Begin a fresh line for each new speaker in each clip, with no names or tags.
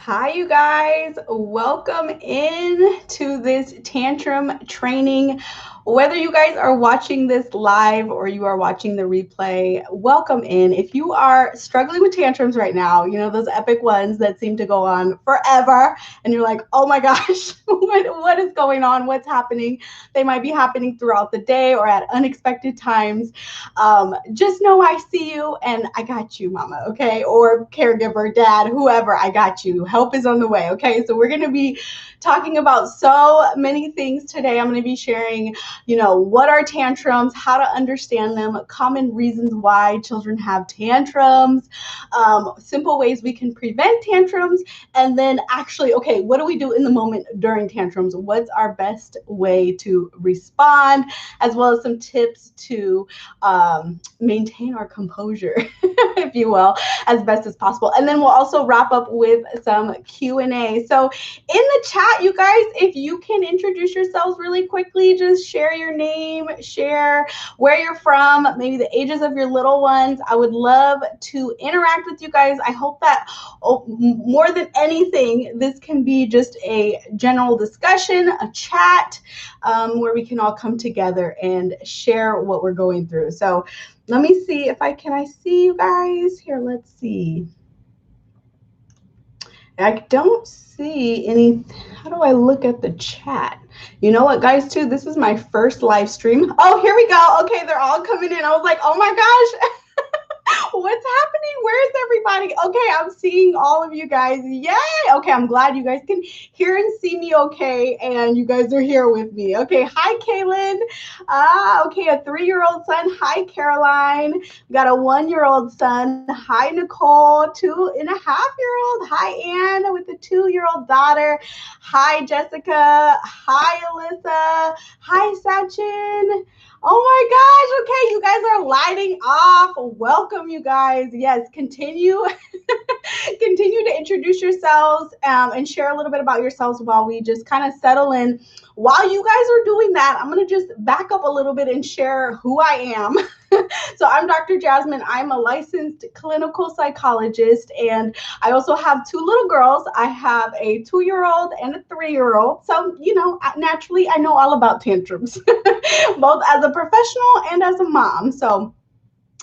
Hi, you guys. Welcome in to this tantrum training. Whether you guys are watching this live or you are watching the replay, welcome in. If you are struggling with tantrums right now, you know, those epic ones that seem to go on forever, and you're like, oh my gosh, what is going on? What's happening? They might be happening throughout the day or at unexpected times. Just know I see you and I got you, mama, okay? Or caregiver, dad, whoever, I got you. Help is on the way, okay? So we're going to be talking about so many things today. I'm going to be sharing, what are tantrums, how to understand them, common reasons why children have tantrums, simple ways we can prevent tantrums, and then actually, okay, what do we do in the moment during tantrums? What's our best way to respond, as well as some tips to maintain our composure, if you will, as best as possible. And then we'll also wrap up with some Q&A. So in the chat, you guys, if you can introduce yourselves really quickly, just share your name, share where you're from, maybe the ages of your little ones. I would love to interact with you guys. I hope that more than anything, this can be just a general discussion, a chat, where we can all come together and share what we're going through. So let me see if can I see you guys here? Let's see. I don't see any. How do I look at the chat? You know what, guys, too? This is my first live stream. Oh, here we go. Okay, they're all coming in. I was like, oh my gosh. What's happening? Where's everybody? Okay, I'm seeing all of you guys. Yay! Okay, I'm glad you guys can hear and see me okay, and you guys are here with me. Okay, hi, Kaylin. Okay, a 3-year-old son. Hi, Caroline. We got a 1-year-old son. Hi, Nicole. 2.5-year-old. Hi, Anne, with a 2-year-old daughter. Hi, Jessica. Hi, Alyssa. Hi, Sachin. Oh my gosh, okay, you guys are lighting off. Welcome, you guys. Yes, continue to introduce yourselves and share a little bit about yourselves while we just kind of settle in. While you guys are doing that, I'm going to just back up a little bit and share who I am. So I'm Dr. Jasmine. I'm a licensed clinical psychologist, and I also have 2 little girls. I have a 2-year-old and a 3-year-old. So, naturally, I know all about tantrums, both as a professional and as a mom. So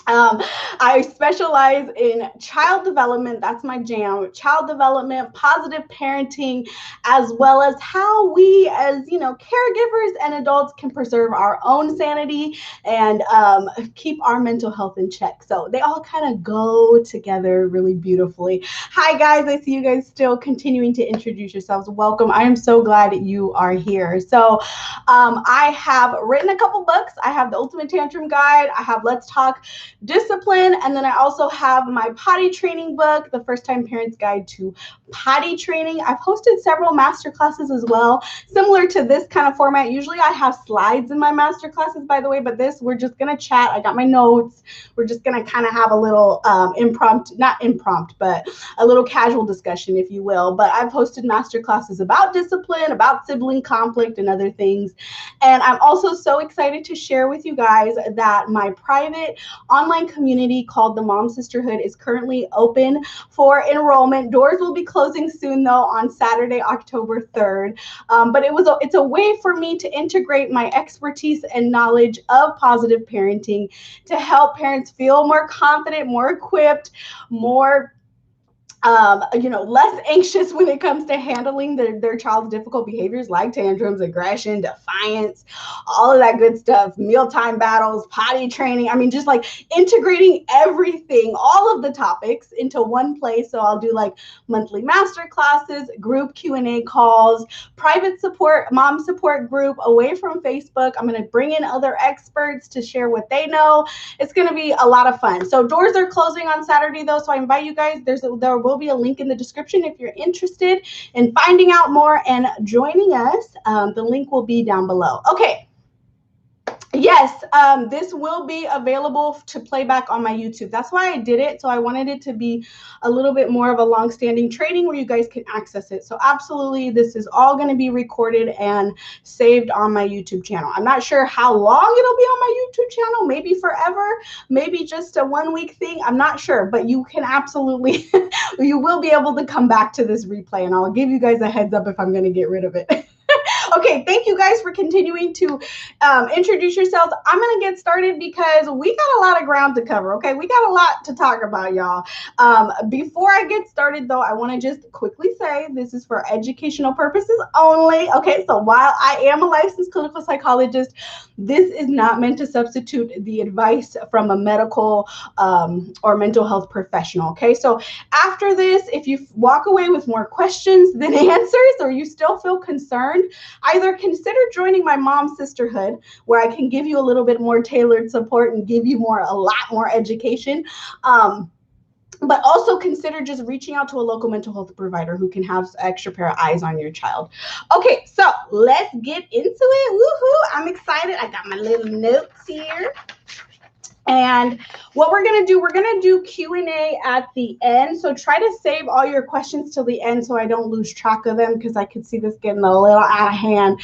I specialize in child development. That's my jam. Child development, positive parenting, as well as how we as, caregivers and adults can preserve our own sanity and keep our mental health in check. So they all kind of go together really beautifully. Hi, guys. I see you guys still continuing to introduce yourselves. Welcome. I am so glad you are here. So I have written a couple books. I have the Ultimate Tantrum Guide. I have Let's Talk Discipline, and then I also have my potty training book, The First Time Parent's Guide to Potty Training. I've hosted several master classes as well, similar to this kind of format. Usually I have slides in my master classes, by the way, but this, we're just going to chat. I got my notes. We're just going to kind of have a little but a little casual discussion, if you will. But I've hosted master classes about discipline, about sibling conflict, and other things. And I'm also so excited to share with you guys that my private online community called the Mom Sisterhood is currently open for enrollment. Doors will be closing soon, though, on Saturday, October 3rd. But it's a way for me to integrate my expertise and knowledge of positive parenting to help parents feel more confident, more equipped, more less anxious when it comes to handling their child's difficult behaviors like tantrums, aggression, defiance, all of that good stuff, mealtime battles, potty training. I mean, just like integrating everything, all of the topics into one place. So I'll do like monthly master classes, group Q&A calls, private support, mom support group away from Facebook. I'm going to bring in other experts to share what they know. It's going to be a lot of fun. So doors are closing on Saturday, though. So I invite you guys. There will be a link in the description if you're interested in finding out more and joining us. The link will be down below. Okay. Yes, this will be available to play back on my YouTube. That's why I did it. So I wanted it to be a little bit more of a long-standing training where you guys can access it. So absolutely, this is all going to be recorded and saved on my YouTube channel. I'm not sure how long it'll be on my YouTube channel, maybe forever, maybe just a 1 week thing. I'm not sure, but you can absolutely, you will be able to come back to this replay, and I'll give you guys a heads up if I'm going to get rid of it. Okay, thank you guys for continuing to introduce yourselves. I'm going to get started because we got a lot of ground to cover, okay? We got a lot to talk about, y'all. Before I get started, though, I want to just quickly say this is for educational purposes only, okay? So while I am a licensed clinical psychologist, this is not meant to substitute the advice from a medical or mental health professional, okay? So after this, if you walk away with more questions than answers, or you still feel concerned, either consider joining my Mom Sisterhood, where I can give you a little bit more tailored support and give you a lot more education. But also consider just reaching out to a local mental health provider who can have an extra pair of eyes on your child. Okay, so let's get into it. Woohoo! I'm excited. I got my little notes here. And what we're going to do Q&A at the end. So try to save all your questions till the end so I don't lose track of them, because I could see this getting a little out of hand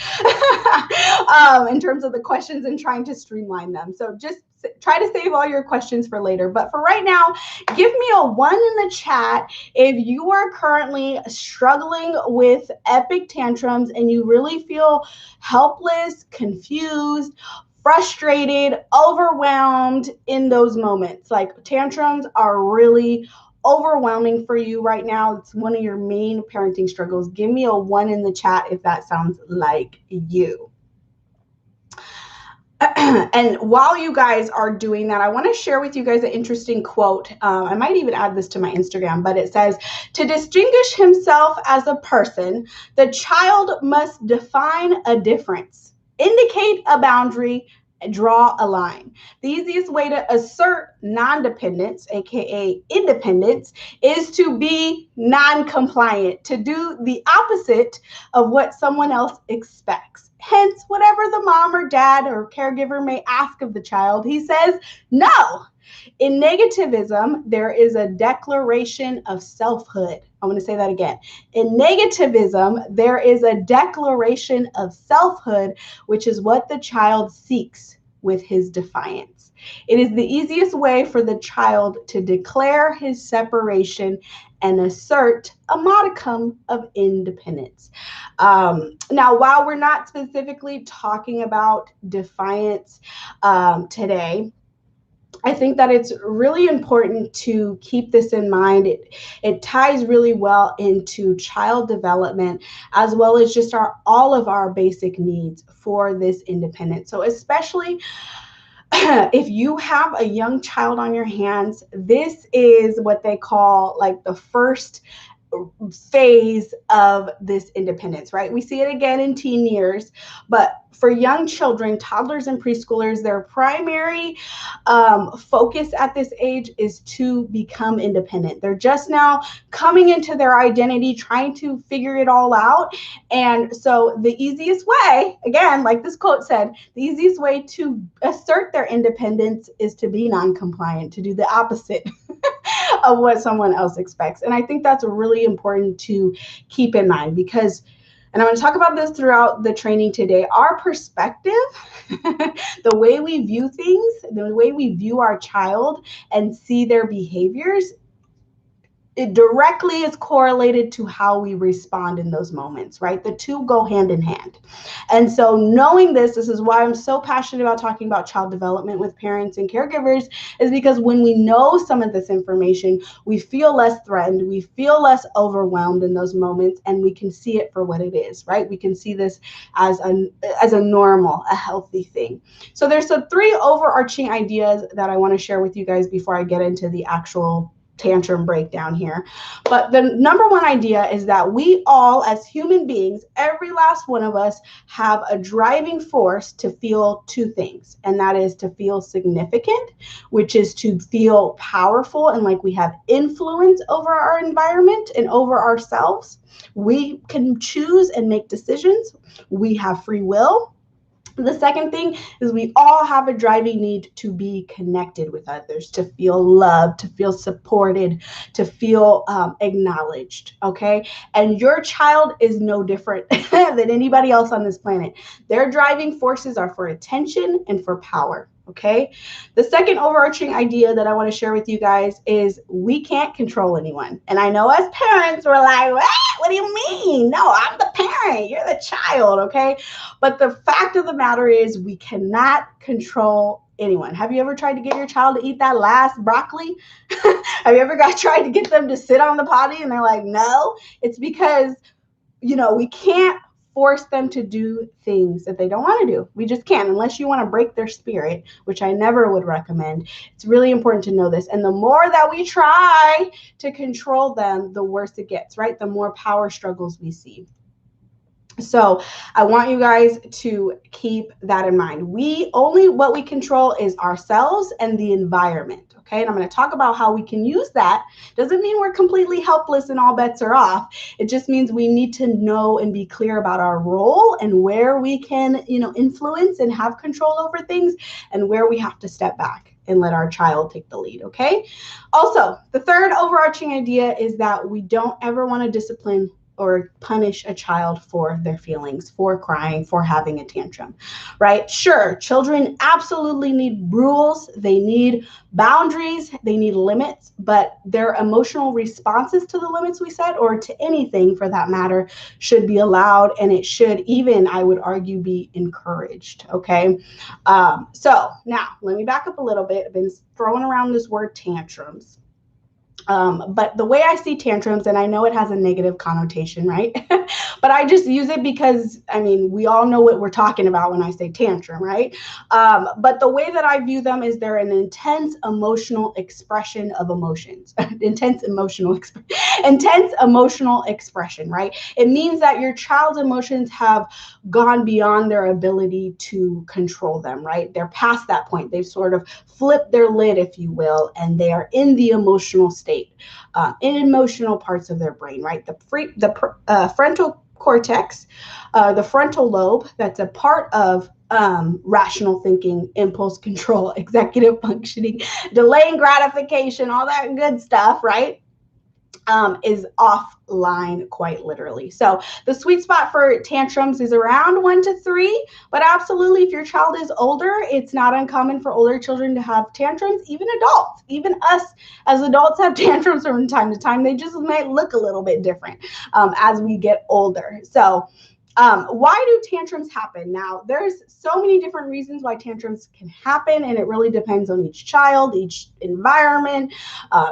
in terms of the questions and trying to streamline them. So just try to save all your questions for later. But for right now, give me a 1 in the chat if you are currently struggling with epic tantrums and you really feel helpless, confused, frustrated, overwhelmed in those moments. Like tantrums are really overwhelming for you right now. It's one of your main parenting struggles. Give me a 1 in the chat if that sounds like you. And while you guys are doing that, I want to share with you guys an interesting quote. I might even add this to my Instagram, but it says, to distinguish himself as a person, the child must define a difference, indicate a boundary, draw a line. The easiest way to assert non-dependence, aka independence, is to be non-compliant, to do the opposite of what someone else expects. Hence, whatever the mom or dad or caregiver may ask of the child, he says no. In negativism, there is a declaration of selfhood. I'm going to say that again. In negativism, there is a declaration of selfhood, which is what the child seeks with his defiance. It is the easiest way for the child to declare his separation and assert a modicum of independence. Now, while we're not specifically talking about defiance today, I think that it's really important to keep this in mind. It ties really well into child development, as well as just all of our basic needs for this independence. So especially if you have a young child on your hands, this is what they call like the first phase of this independence, right? We see it again in teen years, but for young children, toddlers and preschoolers, their primary focus at this age is to become independent. They're just now coming into their identity, trying to figure it all out. And so the easiest way, again, like this quote said, the easiest way to assert their independence is to be non-compliant, to do the opposite of what someone else expects. And I think that's really important to keep in mind because, and I'm going to talk about this throughout the training today, our perspective, the way we view things, the way we view our child and see their behaviors, it directly is correlated to how we respond in those moments, right? The two go hand in hand. And so knowing this is why I'm so passionate about talking about child development with parents and caregivers, is because when we know some of this information, we feel less threatened, we feel less overwhelmed in those moments, and we can see it for what it is, right? We can see this as a normal, a healthy thing. So there's some 3 overarching ideas that I want to share with you guys before I get into the actual tantrum breakdown here. But the number 1 idea is that we all, as human beings, every last one of us, have a driving force to feel 2 things. And that is to feel significant, which is to feel powerful and like we have influence over our environment and over ourselves. We can choose and make decisions. We have free will. The second thing is we all have a driving need to be connected with others, to feel loved, to feel supported, to feel acknowledged, okay? And your child is no different than anybody else on this planet. Their driving forces are for attention and for power. Okay. The second overarching idea that I want to share with you guys is we can't control anyone. And I know as parents, we're like, what do you mean? No, I'm the parent. You're the child. Okay. But the fact of the matter is, we cannot control anyone. Have you ever tried to get your child to eat that last broccoli? Have you ever tried to get them to sit on the potty and they're like, no? It's because, we can't force them to do things that they don't want to do. We just can't, unless you want to break their spirit, which I never would recommend. It's really important to know this. And the more that we try to control them, the worse it gets, right? The more power struggles we see. So I want you guys to keep that in mind. What we control is ourselves and the environment. Okay. And I'm going to talk about how we can use that. Doesn't mean we're completely helpless and all bets are off. It just means we need to know and be clear about our role and where we can, influence and have control over things, and where we have to step back and let our child take the lead. Okay. Also, the third overarching idea is that we don't ever want to discipline or punish a child for their feelings, for crying, for having a tantrum, right? Sure, children absolutely need rules. They need boundaries. They need limits, but their emotional responses to the limits we set, or to anything for that matter, should be allowed, and it should even, I would argue, be encouraged, okay? So now, let me back up a little bit. I've been throwing around this word tantrums. But the way I see tantrums, and I know it has a negative connotation, right? But I just use it because, we all know what we're talking about when I say tantrum, right? But the way that I view them is they're an intense emotional expression of emotions. intense emotional expression, right? It means that your child's emotions have gone beyond their ability to control them, right? They're past that point. They've sort of flipped their lid, if you will, and they are in the emotional state, in emotional parts of their brain, right? The frontal cortex, the frontal lobe, that's a part of rational thinking, impulse control, executive functioning, delaying gratification, all that good stuff, right? Is offline quite literally. So the sweet spot for tantrums is around 1 to 3, but absolutely, if your child is older, it's not uncommon for older children to have tantrums. Even adults, even us as adults have tantrums from time to time. They just might look a little bit different as we get older. So why do tantrums happen? Now, there's so many different reasons why tantrums can happen, and it really depends on each child, each environment,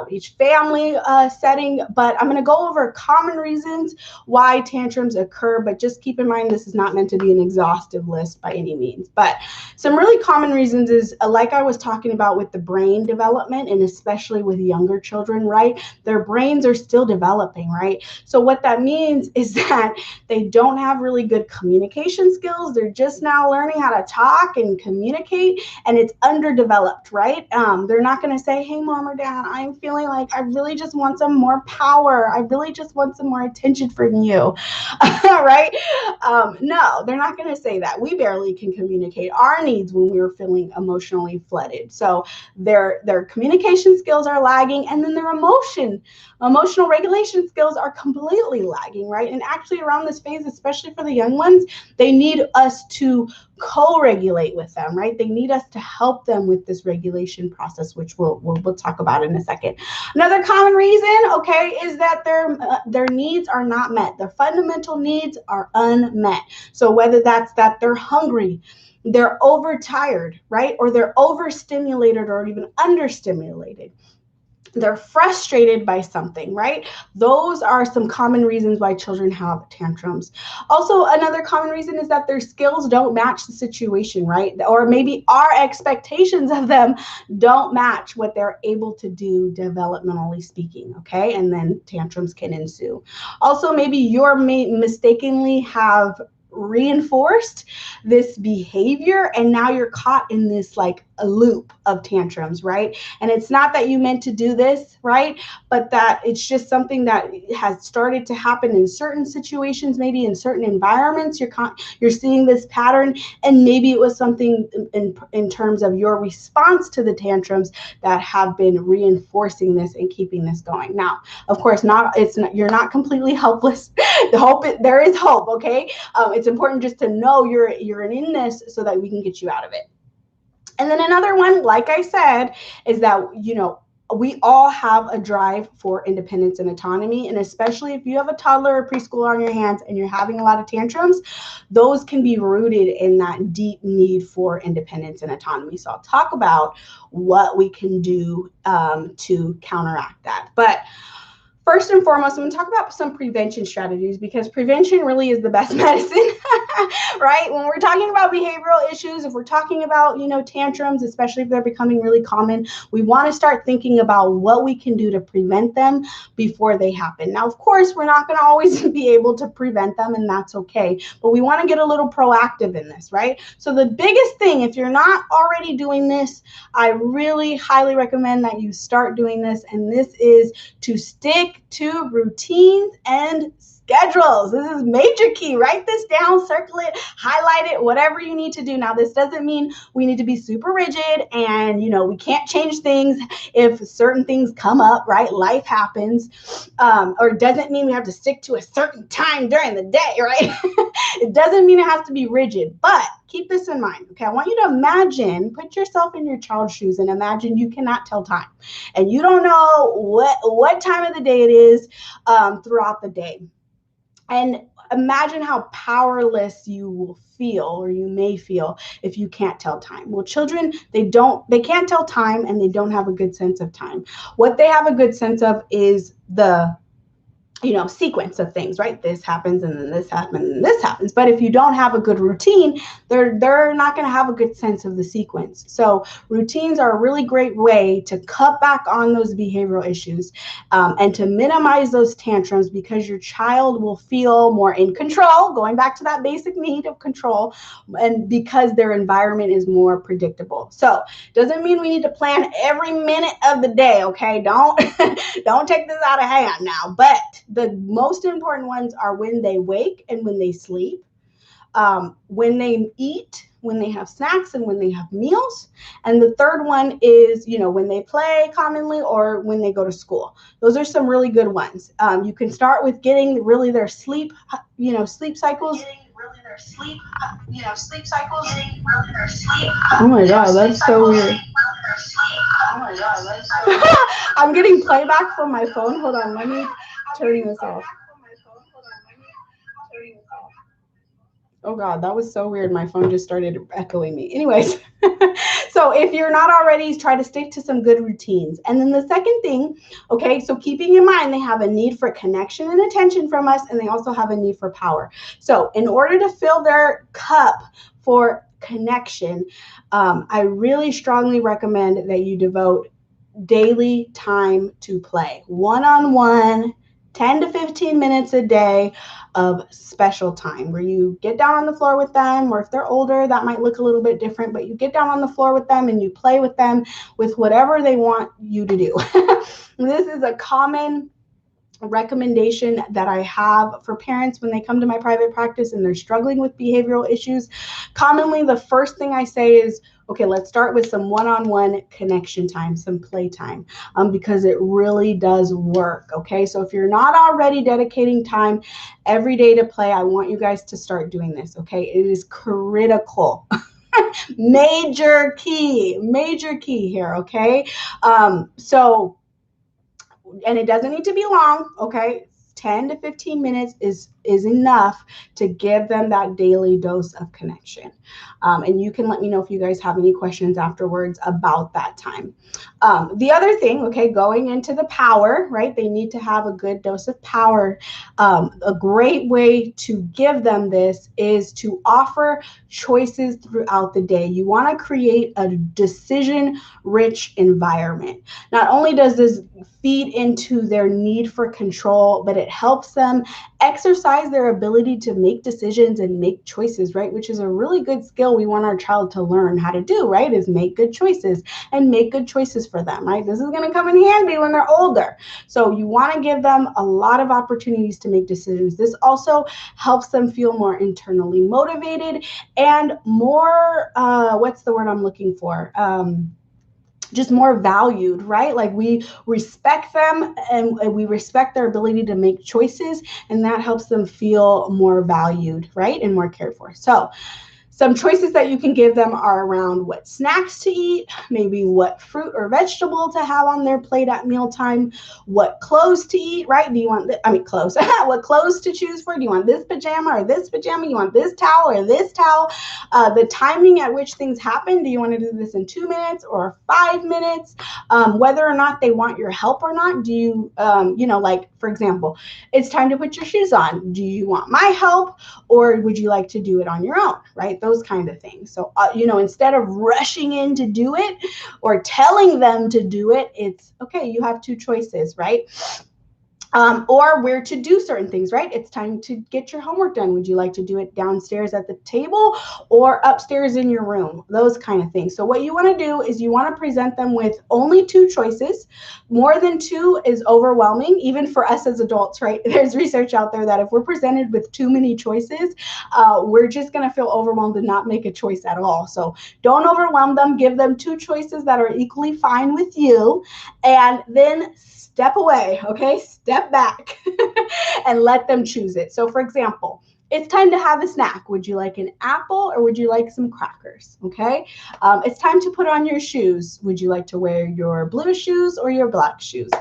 each family setting. But I'm going to go over common reasons why tantrums occur, but just keep in mind this is not meant to be an exhaustive list by any means. But some really common reasons is, like I was talking about with the brain development, and especially with younger children, right? Their brains are still developing, right? So what that means is that they don't have really good communication skills. They're just now learning how to talk and communicate, and it's underdeveloped, right? They're not going to say, hey, mom or dad, I'm feeling like I really just want some more power. I really just want some more attention from you, right? No, they're not going to say that. We barely can communicate our needs when we're feeling emotionally flooded. So their communication skills are lagging, and then their emotional regulation skills are completely lagging, right? And actually around this phase, especially for the young ones, they need us to co-regulate with them, right? They need us to help them with this regulation process, which we'll talk about in a second. Another common reason, okay, is that their needs are not met. Their fundamental needs are unmet. So whether that's that they're hungry, they're overtired, right? Or they're overstimulated or even understimulated. They're frustrated by something, right? Those are some common reasons why children have tantrums. Also, another common reason is that their skills don't match the situation, right? Or maybe our expectations of them don't match what they're able to do developmentally speaking, okay? And then tantrums can ensue. Also, maybe you're mistakenly have reinforced this behavior, and now you're caught in this like a loop of tantrums, right? And it's not that you meant to do this, right? But that it's just something that has started to happen in certain situations, maybe in certain environments. You're seeing this pattern, and maybe it was something in terms of your response to the tantrums that have been reinforcing this and keeping this going. Now, of course, you're not completely helpless. There is hope, okay? It's important just to know you're in this so that we can get you out of it. And then another one, like I said, is that, we all have a drive for independence and autonomy. And especially if you have a toddler or preschool on your hands and you're having a lot of tantrums, those can be rooted in that deep need for independence and autonomy. So I'll talk about what we can do to counteract that. But first and foremost, I'm going to talk about some prevention strategies, because prevention really is the best medicine, right? When we're talking about behavioral issues, if we're talking about, tantrums, especially if they're becoming really common, we want to start thinking about what we can do to prevent them before they happen. Now, of course, we're not going to always be able to prevent them, and that's okay, but we want to get a little proactive in this, right? So the biggest thing, if you're not already doing this, I really highly recommend that you start doing this, and this is to stick to routines and schedules. This is major key. Write this down, circle it, highlight it, whatever you need to do. Now, this doesn't mean we need to be super rigid and, we can't change things if certain things come up, right? Life happens. Or it doesn't mean we have to stick to a certain time during the day, right? It doesn't mean it has to be rigid, but keep this in mind, okay? I want you to put yourself in your child's shoes and imagine you cannot tell time. And you don't know what time of the day it is throughout the day. And imagine how powerless you will feel, or you may feel, if you can't tell time. Well, children, they can't tell time, and they don't have a good sense of time. What they have a good sense of is the sequence of things, right? This happens, and then this happens, and this happens. But if you don't have a good routine, they're not going to have a good sense of the sequence. So routines are a really great way to cut back on those behavioral issues and to minimize those tantrums, because your child will feel more in control, going back to that basic need of control, and because their environment is more predictable. So doesn't mean we need to plan every minute of the day, okay? Don't take this out of hand now, but the most important ones are when they wake and when they sleep, when they eat, when they have snacks, and when they have meals. And the third one is, when they play commonly, or when they go to school. Those are some really good ones. You can start with getting really their sleep, sleep cycles. Oh my God, that's so weird. Oh my God, I'm getting playback from my phone. Hold on, let me turn this off. Oh God, that was so weird. My phone just started echoing me. Anyways, so if you're not already, try to stick to some good routines. And then the second thing, okay, so keeping in mind, they have a need for connection and attention from us, and they also have a need for power. So in order to fill their cup for connection, I really strongly recommend that you devote daily time to play. One-on-one, 10 to 15 minutes a day of special time where you get down on the floor with them, or if they're older, that might look a little bit different, but you get down on the floor with them and you play with them with whatever they want you to do. This is a common recommendation that I have for parents when they come to my private practice and they're struggling with behavioral issues. Commonly, the first thing I say is, okay, let's start with some one-on-one connection time, some play time, because it really does work, okay? So if you're not already dedicating time every day to play, I want you guys to start doing this, okay? It is critical. Major key here, okay? And it doesn't need to be long, okay? 10 to 15 minutes is enough to give them that daily dose of connection. And you can let me know if you guys have any questions afterwards about that time. The other thing, okay, going into the power, right? They need to have a good dose of power. A great way to give them this is to offer choices throughout the day. You want to create a decision-rich environment. Not only does this feed into their need for control, but it helps them exercise exercise their ability to make decisions and make choices, right? Which is a really good skill we want our child to learn how to do, right? Is make good choices and make good choices for them, right? This is going to come in handy when they're older. So you want to give them a lot of opportunities to make decisions. This also helps them feel more internally motivated and more, what's the word I'm looking for? Just more valued, right? Like we respect them and we respect their ability to make choices, and that helps them feel more valued, right? And more cared for. So some choices that you can give them are around what snacks to eat, maybe what fruit or vegetable to have on their plate at mealtime, what clothes to eat, right? Do you want, clothes, what clothes to choose for? Do you want this pajama or this pajama? You want this towel or this towel? The timing at which things happen. Do you want to do this in 2 minutes or 5 minutes? Whether or not they want your help or not. Do you, like, for example, it's time to put your shoes on. Do you want my help or would you like to do it on your own, right? Those kind of things. So, instead of rushing in to do it or telling them to do it, it's okay. You have two choices, right? Or where to do certain things, right? It's time to get your homework done. Would you like to do it downstairs at the table or upstairs in your room? Those kind of things. So what you want to do is you want to present them with only two choices. More than two is overwhelming, even for us as adults, right? There's research out there that if we're presented with too many choices, we're just going to feel overwhelmed and not make a choice at all. So don't overwhelm them. Give them two choices that are equally fine with you, and then step away, okay? Step back and let them choose it. So for example, it's time to have a snack. Would you like an apple or would you like some crackers? Okay. It's time to put on your shoes. Would you like to wear your blue shoes or your black shoes?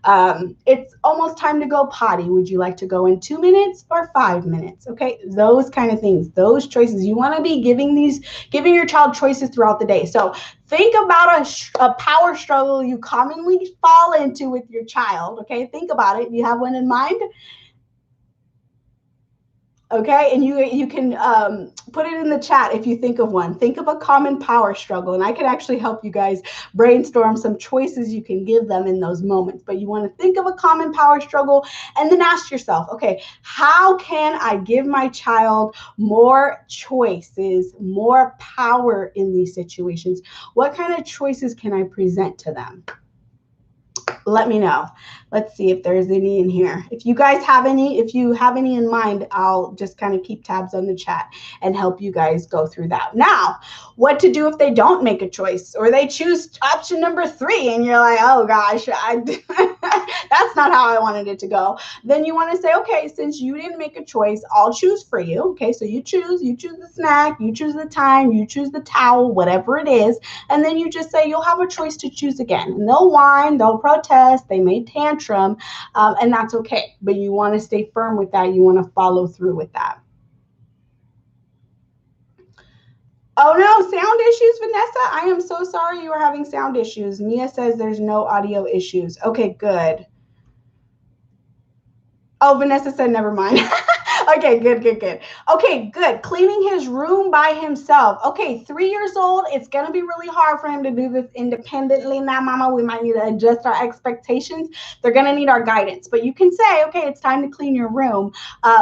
It's almost time to go potty. Would you like to go in 2 minutes or 5 minutes? Okay. Those kind of things, those choices. You want to be giving your child choices throughout the day. So think about a power struggle you commonly fall into with your child. Okay. Think about it. Do you have one in mind? Okay, and you can put it in the chat if you think of one. Think of a common power struggle, and I can actually help you guys brainstorm some choices you can give them in those moments. But you want to think of a common power struggle and then ask yourself, okay, how can I give my child more choices, more power in these situations? What kind of choices can I present to them? Let me know. Let's see if there's any in here. If you guys have any, if you have any in mind, I'll just kind of keep tabs on the chat and help you guys go through that. Now, what to do if they don't make a choice or they choose option number 3 and you're like, oh gosh, that's not how I wanted it to go. Then you want to say, okay, since you didn't make a choice, I'll choose for you. Okay, so you choose the snack, you choose the time, you choose the towel, whatever it is. And then you just say, you'll have a choice to choose again. And they'll whine, they'll protest, they may tantrum, and that's okay. But you want to stay firm with that. You want to follow through with that. Oh no, sound issues, Vanessa. I am so sorry you are having sound issues. Mia says there's no audio issues. Okay, good. Oh, Vanessa said never mind. Okay, good. Okay, good. Cleaning his room by himself. Okay, 3 years old. It's going to be really hard for him to do this independently. Now, mama, we might need to adjust our expectations. They're going to need our guidance. But you can say, okay, it's time to clean your room.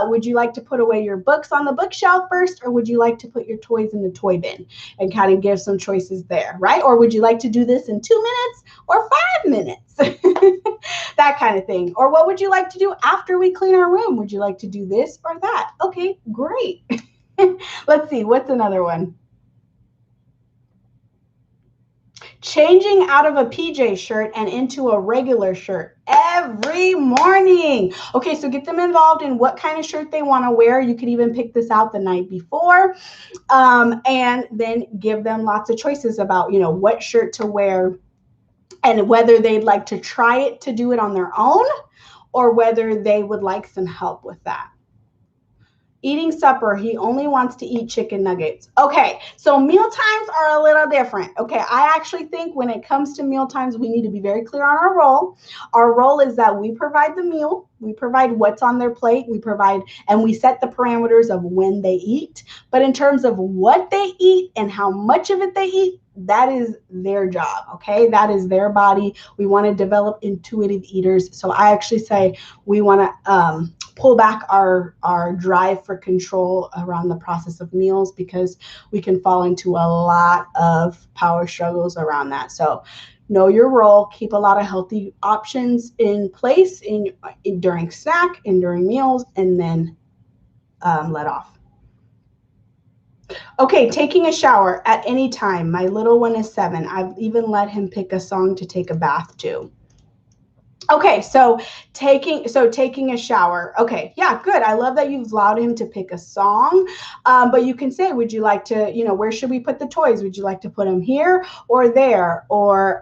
Would you like to put away your books on the bookshelf first, or would you like to put your toys in the toy bin and kind of give some choices there, right? Or would you like to do this in 2 minutes or 5 minutes? That kind of thing. Or what would you like to do after we clean our room? Would you like to do this or that? Okay, great. Let's see, what's another one? Changing out of a PJ shirt and into a regular shirt every morning. Okay, so get them involved in what kind of shirt they want to wear. You could even pick this out the night before, and then give them lots of choices about, what shirt to wear and whether they'd like to try it to do it on their own or whether they would like some help with that. Eating supper, he only wants to eat chicken nuggets. Okay, so meal times are a little different. Okay, I actually think when it comes to meal times, we need to be very clear on our role. Our role is that we provide the meal, we provide what's on their plate, we provide, and we set the parameters of when they eat. But in terms of what they eat and how much of it they eat, that is their job. Okay, that is their body. We want to develop intuitive eaters. So I actually say we want to pull back our drive for control around the process of meals, because we can fall into a lot of power struggles around that. So know your role, keep a lot of healthy options in place during snack and during meals, and then let off. Okay, taking a shower at any time. My little one is 7. I've even let him pick a song to take a bath to. Okay, so taking a shower. Okay, yeah, good. I love that you've allowed him to pick a song. But you can say, would you like to, where should we put the toys? Would you like to put them here or there? Or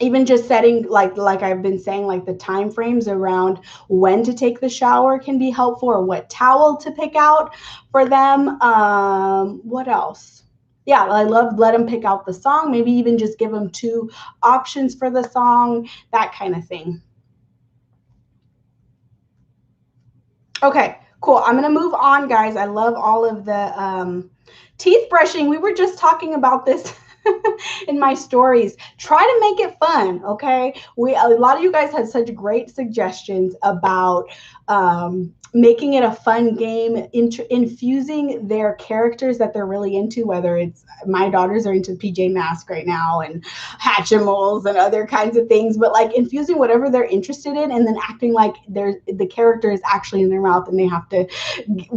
even just setting, like I've been saying, like the time frames around when to take the shower can be helpful, or what towel to pick out for them. What else? Yeah, I love let them pick out the song. Maybe even just give them 2 options for the song, that kind of thing. Okay, cool. I'm going to move on, guys. I love all of the teeth brushing. We were just talking about this in my stories. Try to make it fun, okay? A lot of you guys had such great suggestions about making it a fun game, infusing their characters that they're really into, whether it's my daughters are into PJ Masks right now and Hatchimals and other kinds of things, but like infusing whatever they're interested in and then acting like the character is actually in their mouth and they have to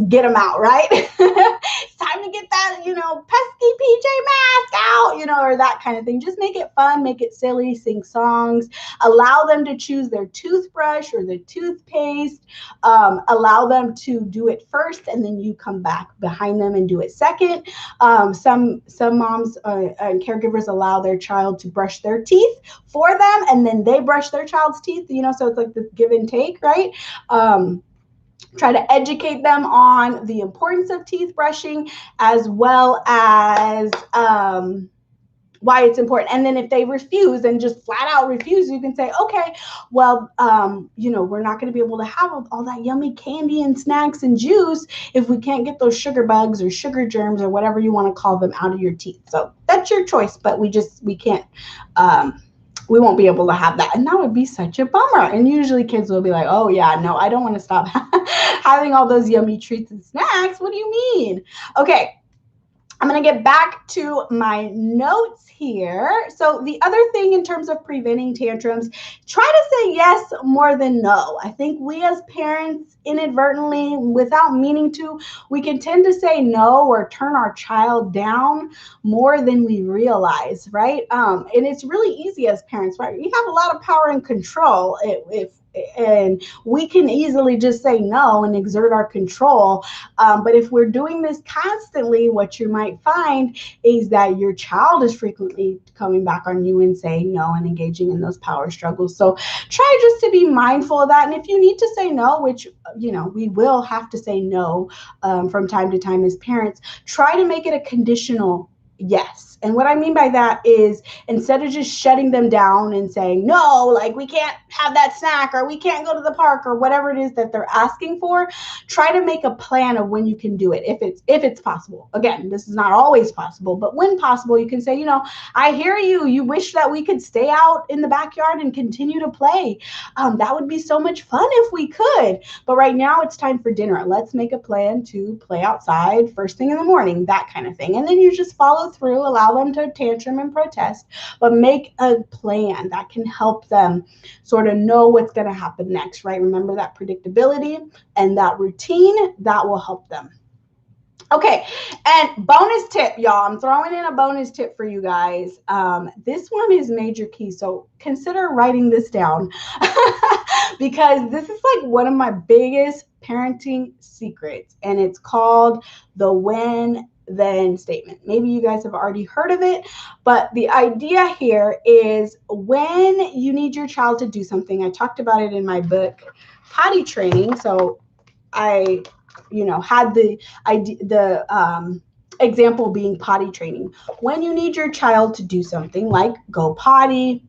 get them out, right? It's time to get that, pesky PJ Mask out, or that kind of thing. Just make it fun, make it silly, sing songs, allow them to choose their toothbrush or their toothpaste, allow them to do it first and then you come back behind them and do it second. Some moms and caregivers allow their child to brush their teeth for them and then they brush their child's teeth, so it's like this give and take, right? Try to educate them on the importance of teeth brushing, as well as why it's important. And then if they refuse and just flat out refuse, you can say, okay, well, we're not going to be able to have all that yummy candy and snacks and juice if we can't get those sugar bugs or sugar germs or whatever you want to call them out of your teeth. So that's your choice, but we can't, we won't be able to have that. And that would be such a bummer. And usually kids will be like, oh yeah, no, I don't want to stop having all those yummy treats and snacks. What do you mean? Okay. I'm going to get back to my notes here. So the other thing in terms of preventing tantrums, try to say yes more than no. I think we as parents inadvertently, without meaning to, we can tend to say no or turn our child down more than we realize, right? And it's really easy as parents, right? We have a lot of power and control and we can easily just say no and exert our control. But if we're doing this constantly, what you might find is that your child is frequently coming back on you and saying no and engaging in those power struggles. So try just to be mindful of that. And if you need to say no, which, we will have to say no from time to time as parents, try to make it a conditional yes. And what I mean by that is instead of just shutting them down and saying, no, like we can't have that snack or we can't go to the park or whatever it is that they're asking for, try to make a plan of when you can do it. If it's possible. Again, this is not always possible, but when possible, you can say, I hear you. You wish that we could stay out in the backyard and continue to play. That would be so much fun if we could. But right now it's time for dinner. Let's make a plan to play outside first thing in the morning, that kind of thing. And then you just follow through, allow them to tantrum and protest, but make a plan that can help them sort of know what's going to happen next, right? Remember that predictability and that routine, that will help them. Okay, and bonus tip, y'all. I'm throwing in a bonus tip for you guys. This one is major key, so consider writing this down because this is like one of my biggest parenting secrets, and it's called the when then statement. Maybe you guys have already heard of it, but the idea here is when you need your child to do something. I talked about it in my book, Potty Training. So I had the example being potty training. When you need your child to do something like go potty,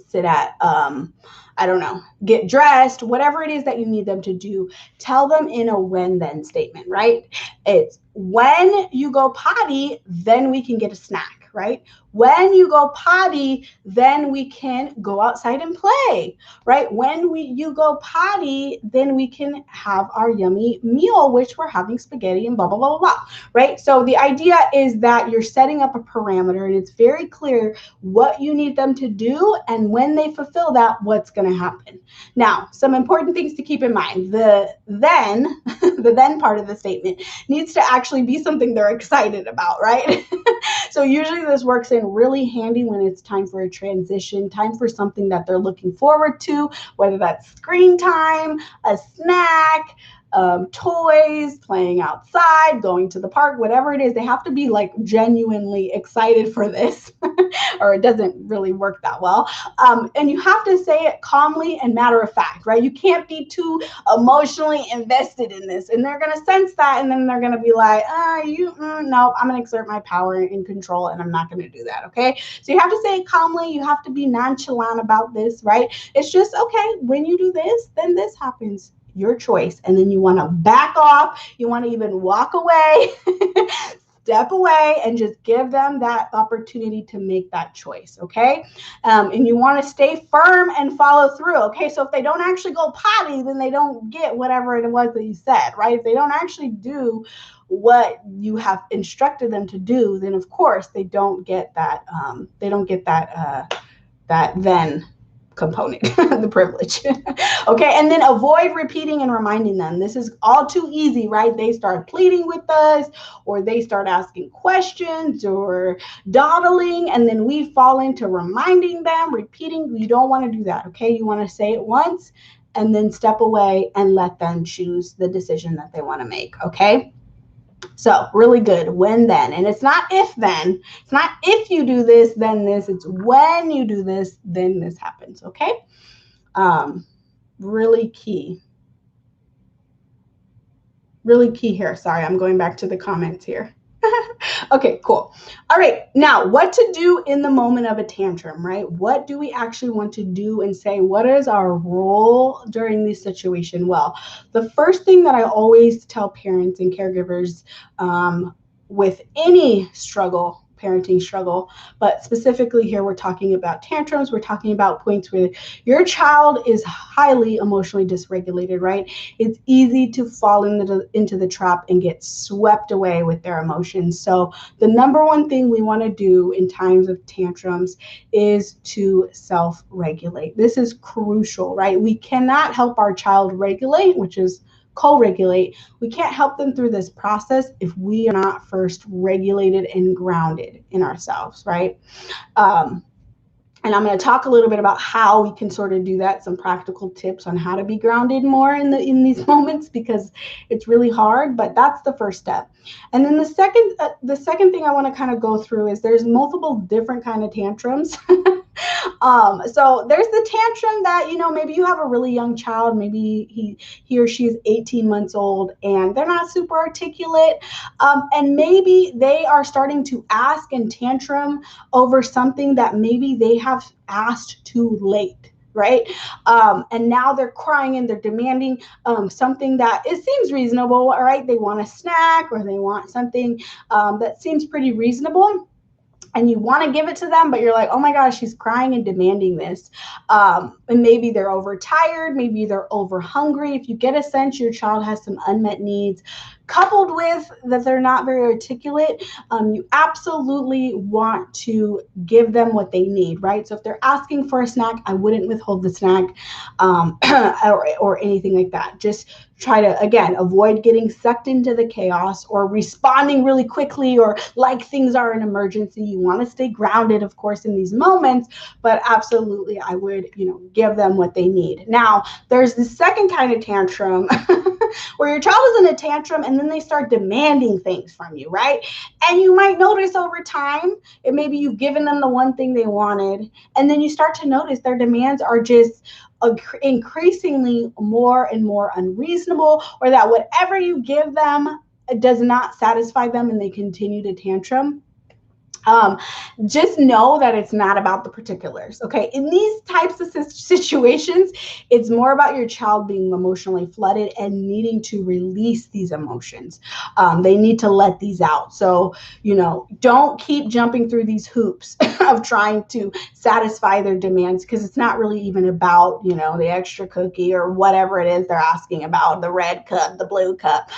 sit at, I don't know, get dressed, whatever it is that you need them to do, tell them in a when then statement, right? It's when you go potty, then we can get a snack, right? When you go potty, then we can go outside and play, right? When you go potty, then we can have our yummy meal, which we're having spaghetti and blah, blah, blah, blah, blah, right? So the idea is that you're setting up a parameter and it's very clear what you need them to do, and when they fulfill that, what's going to happen. Now, some important things to keep in mind. The then, the then part of the statement needs to actually be something they're excited about, right? So usually this works in really handy when it's time for a transition, time for something that they're looking forward to, whether that's screen time, a snack, toys, playing outside, going to the park, whatever it is. They have to be like genuinely excited for this or it doesn't really work that well. And you have to say it calmly and matter of fact, right? You can't be too emotionally invested in this, and they're going to sense that, and then they're going to be like, no, I'm going to exert my power and control, and I'm not going to do that, okay? So you have to say it calmly. You have to be nonchalant about this, right? It's just, okay, when you do this, then this happens. Your choice. And then you want to back off. You want to even walk away, step away, and just give them that opportunity to make that choice, okay? And you want to stay firm and follow through, okay? So if they don't actually go potty, then they don't get whatever it was that you said, right? If they don't actually do what you have instructed them to do, then of course they don't get that. That then component, the privilege. Okay, and then avoid repeating and reminding them. This is all too easy, right? They start pleading with us, or they start asking questions or dawdling, and then we fall into reminding them, repeating. You don't want to do that, okay? You want to say it once and then step away and let them choose the decision that they want to make, okay? So really good, when then. And it's not if then. It's not if you do this, then this. It's when you do this, then this happens, okay? Really key. Really key here. Sorry, I'm going back to the comments here. Okay, cool. All right, now what to do in the moment of a tantrum, right? What do we actually want to do and say? What is our role during this situation? Well, the first thing that I always tell parents and caregivers with any struggle, parenting struggle, but specifically here we're talking about tantrums. We're talking about points where your child is highly emotionally dysregulated, right? It's easy to fall into the trap and get swept away with their emotions. So the number one thing we want to do in times of tantrums is to self-regulate. This is crucial, right? We cannot help our child regulate, which is co-regulate. We can't help them through this process if we are not first regulated and grounded in ourselves, right? And I'm going to talk a little bit about how we can sort of do that, some practical tips on how to be grounded more in these moments, because it's really hard, but that's the first step. And then the second thing I want to kind of go through is there's multiple different kind of tantrums. So there's the tantrum that, maybe you have a really young child, maybe he or she is 18 months old and they're not super articulate. And maybe they are starting to ask and tantrum over something that maybe they have asked too late. Right? And now they're crying and they're demanding something that it seems reasonable, all right? They want a snack or they want something that seems pretty reasonable. And you want to give it to them, but you're like, oh my gosh, she's crying and demanding this. And maybe they're overtired, maybe they're over hungry. If you get a sense your child has some unmet needs, coupled with that they're not very articulate, you absolutely want to give them what they need, right? So if they're asking for a snack, I wouldn't withhold the snack or anything like that. Just try to, again, avoid getting sucked into the chaos or responding really quickly or like things are an emergency. You want to stay grounded, of course, in these moments, but absolutely, I would, give them what they need. Now, there's the second kind of tantrum where your child is in a tantrum and then they start demanding things from you, right? And you might notice over time, maybe you've given them the one thing they wanted, and then you start to notice their demands are just increasingly more and more unreasonable, or that whatever you give them does not satisfy them and they continue to tantrum. Um, just know that it's not about the particulars. Okay. In these types of situations, it's more about your child being emotionally flooded and needing to release these emotions. They need to let these out. So, don't keep jumping through these hoops of trying to satisfy their demands, because it's not really even about, the extra cookie or whatever it is they're asking about, the red cup, the blue cup.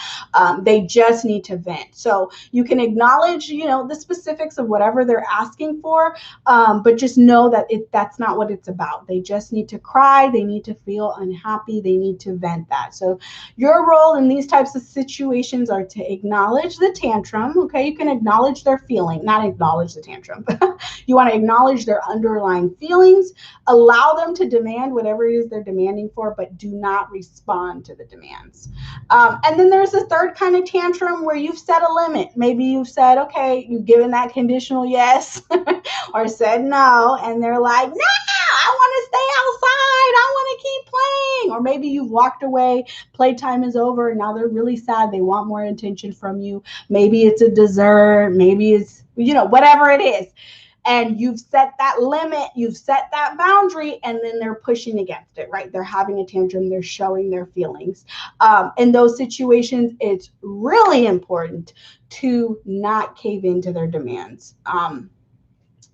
They just need to vent. So you can acknowledge, the specifics of whatever they're asking for, but just know that that's not what it's about. They just need to cry. They need to feel unhappy. They need to vent that. So your role in these types of situations are to acknowledge the tantrum. Okay, you can acknowledge their feeling, not acknowledge the tantrum. You want to acknowledge their underlying feelings, allow them to demand whatever it is they're demanding for, but do not respond to the demands. And then there's a third kind of tantrum where you've set a limit. Maybe you've said, okay, you've given that conditional yes or said no, and they're like, no, I want to stay outside. I want to keep playing. Or maybe you've walked away, playtime is over, and now they're really sad. They want more attention from you. Maybe it's a dessert. Maybe it's, whatever it is. And you've set that limit, you've set that boundary, and then they're pushing against it, right? They're having a tantrum, they're showing their feelings. In those situations, it's really important to not cave into their demands.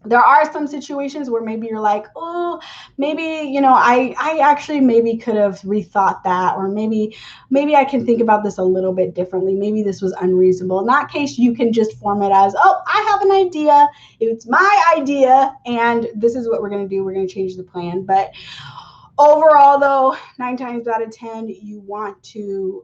There are some situations where maybe you're like, oh, maybe, I actually maybe could have rethought that, or maybe I can think about this a little bit differently. Maybe this was unreasonable. In that case, you can just form it as, oh, I have an idea. It's my idea, and this is what we're going to do. We're going to change the plan. But overall, though, 9 times out of 10, you want to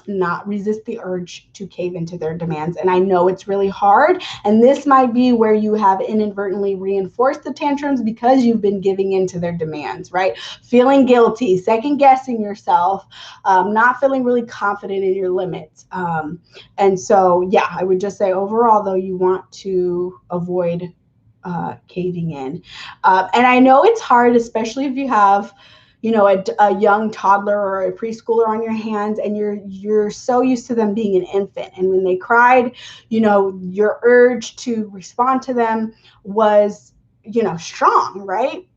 not resist the urge to cave into their demands. And I know it's really hard. And this might be where you have inadvertently reinforced the tantrums because you've been giving into their demands, right? Feeling guilty, second guessing yourself, not feeling really confident in your limits. And so, yeah, I would just say overall, though, you want to avoid caving in. And I know it's hard, especially if you have a young toddler or a preschooler on your hands, and you're so used to them being an infant. And when they cried, your urge to respond to them was, strong, right?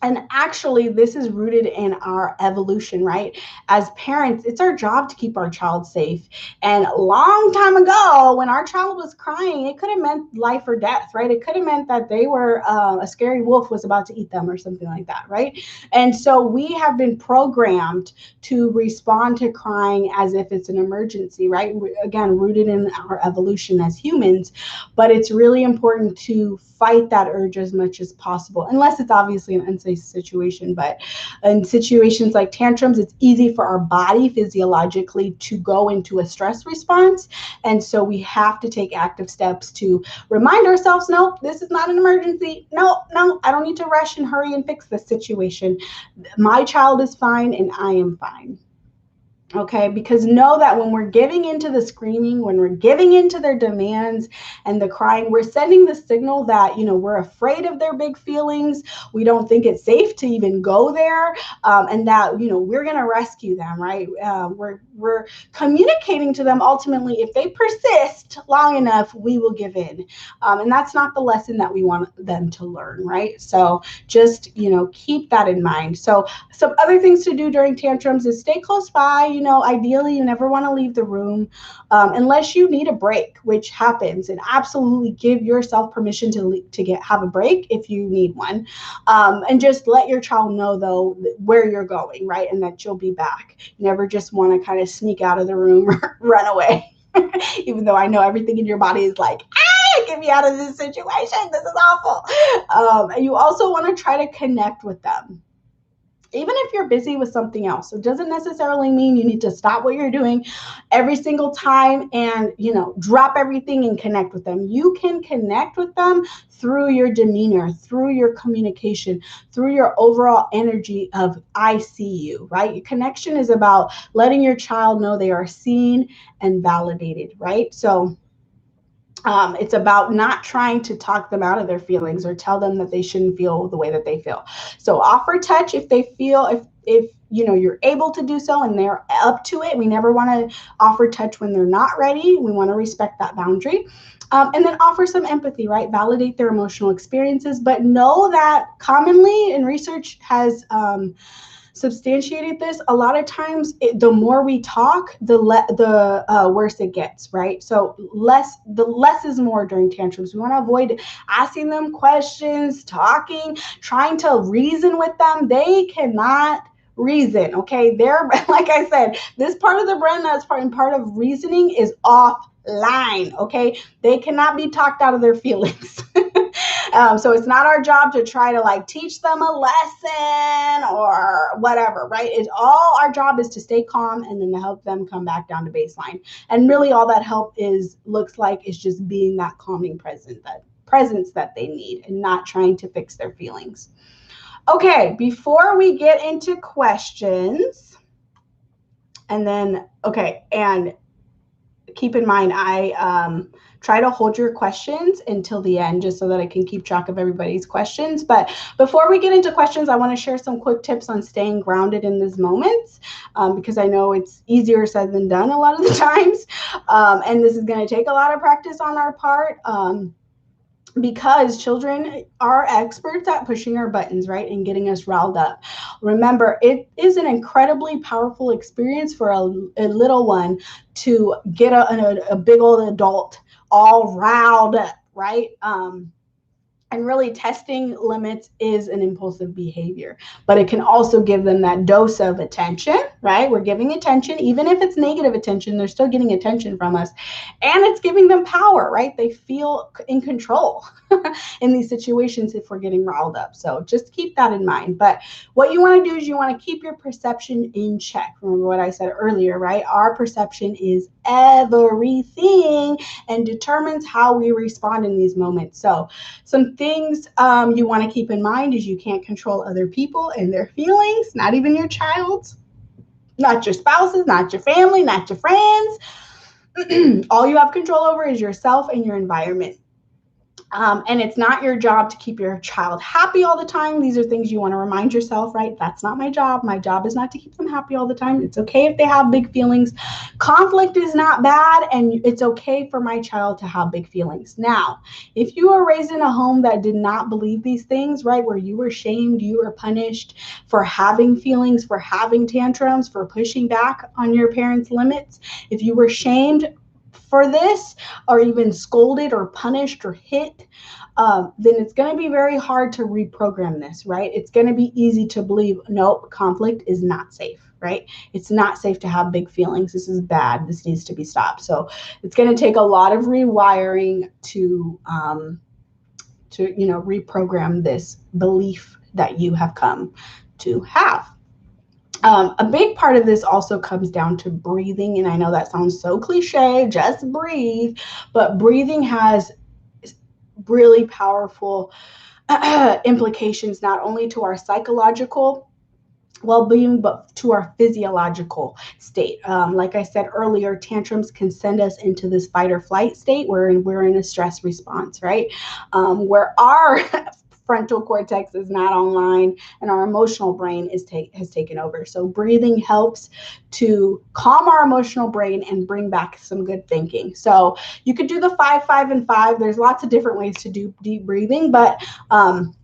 And actually, this is rooted in our evolution, right? As parents, it's our job to keep our child safe. And a long time ago, when our child was crying, it could have meant life or death, right? It could have meant that they were, a scary wolf was about to eat them or something like that, right? And so we have been programmed to respond to crying as if it's an emergency, right? Again, rooted in our evolution as humans. But it's really important to fight that urge as much as possible, unless it's obviously an unsafe situation. But in situations like tantrums, it's easy for our body physiologically to go into a stress response. And so we have to take active steps to remind ourselves, no, this is not an emergency. No, I don't need to rush and hurry and fix this situation. My child is fine and I am fine. Okay, because know that when we're giving into the screaming, when we're giving into their demands and the crying, we're sending the signal that, we're afraid of their big feelings. We don't think it's safe to even go there, and that, we're going to rescue them, right? We're communicating to them ultimately, if they persist long enough, we will give in. And that's not the lesson that we want them to learn, right? So just, keep that in mind. So some other things to do during tantrums is stay close by. Ideally, you never want to leave the room unless you need a break, which happens. And absolutely give yourself permission to have a break if you need one. And just let your child know, though, where you're going, right? And that you'll be back. You never just want to kind of sneak out of the room or run away, even though I know everything in your body is like, get me out of this situation. This is awful. And you also want to try to connect with them, even if you're busy with something else. It doesn't necessarily mean you need to stop what you're doing every single time and, drop everything and connect with them. You can connect with them through your demeanor, through your communication, through your overall energy of I see you, right? Your connection is about letting your child know they are seen and validated, right? So it's about not trying to talk them out of their feelings or tell them that they shouldn't feel the way that they feel. So offer touch if they feel, if you're able to do so and they're up to it. We never want to offer touch when they're not ready. We want to respect that boundary. And then offer some empathy, right? Validate their emotional experiences, but know that commonly, and research has substantiated this, a lot of times the more we talk, the worse it gets, right? So the less is more during tantrums. We want to avoid asking them questions, talking, trying to reason with them. They cannot reason, okay? They're, like I said, this part of the brain that's part of reasoning is offline, okay? They cannot be talked out of their feelings. So it's not our job to try to like teach them a lesson or whatever, right? It's all our job is to stay calm and then to help them come back down to baseline. And really all that help looks like is just being that calming presence that they need and not trying to fix their feelings. Okay, before we get into questions, and then, okay, and keep in mind, I try to hold your questions until the end just so that I can keep track of everybody's questions. But before we get into questions, I want to share some quick tips on staying grounded in these moments because I know it's easier said than done a lot of the times. And this is going to take a lot of practice on our part. Because children are experts at pushing our buttons, right, and getting us riled up. Remember, it is an incredibly powerful experience for a little one to get a big old adult all riled up, right? And really testing limits is an impulsive behavior, but it can also give them that dose of attention, right? We're giving attention, even if it's negative attention, they're still getting attention from us. And it's giving them power, right? They feel in control in these situations if we're getting riled up. So just keep that in mind. But what you want to do is you want to keep your perception in check. Remember what I said earlier, right? Our perception is everything and determines how we respond in these moments. So some things you want to keep in mind is you can't control other people and their feelings, not even your child's, not your spouses, not your family, not your friends. All you have control over is yourself and your environment. And it's not your job to keep your child happy all the time. These are things you want to remind yourself, right? That's not my job. My job is not to keep them happy all the time. It's okay if they have big feelings. Conflict is not bad, and it's okay for my child to have big feelings. Now, if you were raised in a home that did not believe these things, right, where you were shamed, you were punished for having feelings, for having tantrums, for pushing back on your parents' limits, if you were shamed for this or even scolded or punished or hit, then it's going to be very hard to reprogram this, right? It's going to be easy to believe, nope, conflict is not safe, right? It's not safe to have big feelings. This is bad. This needs to be stopped. So it's going to take a lot of rewiring to reprogram this belief that you have come to have. A big part of this also comes down to breathing. And I know that sounds so cliche, just breathe, but breathing has really powerful implications, not only to our psychological well-being, but to our physiological state. Like I said earlier, tantrums can send us into this fight or flight state where we're in a stress response, right? Where our frontal cortex is not online and our emotional brain has taken over. So breathing helps to calm our emotional brain and bring back some good thinking. So you could do the 5, 5, and 5. There's lots of different ways to do deep breathing, but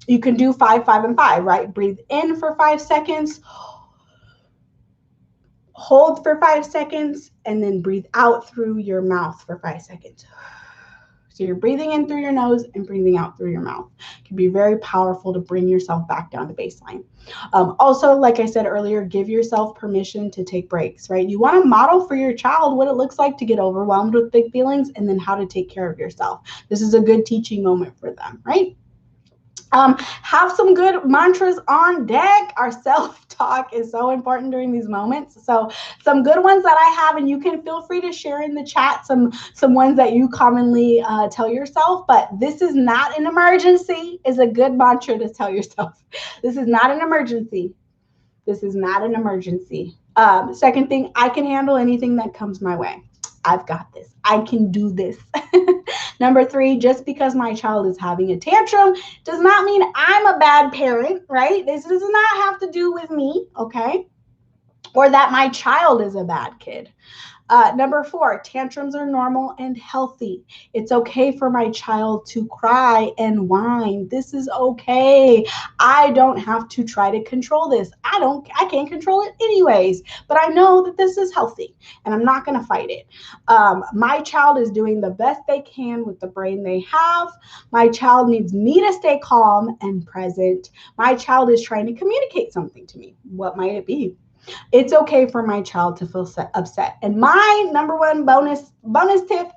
you can do 5, 5, and 5, right? Breathe in for 5 seconds, hold for 5 seconds, and then breathe out through your mouth for 5 seconds. So you're breathing in through your nose and breathing out through your mouth. It can be very powerful to bring yourself back down to baseline. Also, like I said earlier, give yourself permission to take breaks, right? You want to model for your child what it looks like to get overwhelmed with big feelings and then how to take care of yourself. This is a good teaching moment for them, right? Have some good mantras on deck. Our self-talk is so important during these moments. So some good ones that I have, and you can feel free to share in the chat some ones that you commonly tell yourself, but this is not an emergency is a good mantra to tell yourself. This is not an emergency. This is not an emergency. Second thing, I can handle anything that comes my way. I've got this. I can do this. Number 3, just because my child is having a tantrum does not mean I'm a bad parent, right? This does not have to do with me, okay? Or that my child is a bad kid. Number 4, tantrums are normal and healthy. It's okay for my child to cry and whine. This is okay. I don't have to try to control this. I can't control it anyways, but I know that this is healthy and I'm not going to fight it. My child is doing the best they can with the brain they have. My child needs me to stay calm and present. My child is trying to communicate something to me. What might it be? It's okay for my child to feel upset. And my number one bonus tip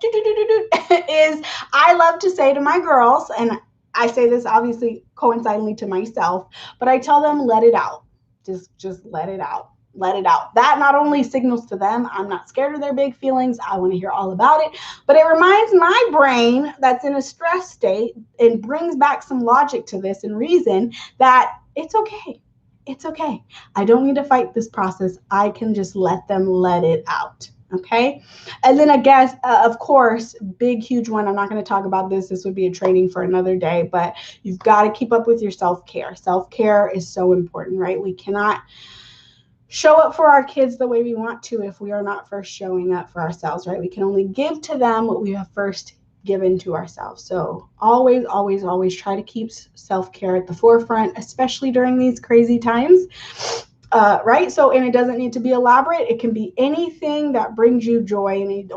is I love to say to my girls, and I say this obviously coincidentally to myself, but I tell them, let it out. Just let it out. Let it out. That not only signals to them I'm not scared of their big feelings, I want to hear all about it, but it reminds my brain that's in a stress state and brings back some logic to this and reason that it's okay. It's okay. I don't need to fight this process. I can just let them let it out. Okay. And then I guess, of course, big, huge one. I'm not going to talk about this. This would be a training for another day, but you've got to keep up with your self-care. Self-care is so important, right? We cannot show up for our kids the way we want to if we are not first showing up for ourselves, right? We can only give to them what we have first given to ourselves. So always, always, always try to keep self-care at the forefront, especially during these crazy times. Right? So, and it doesn't need to be elaborate. It can be anything that brings you joy, and it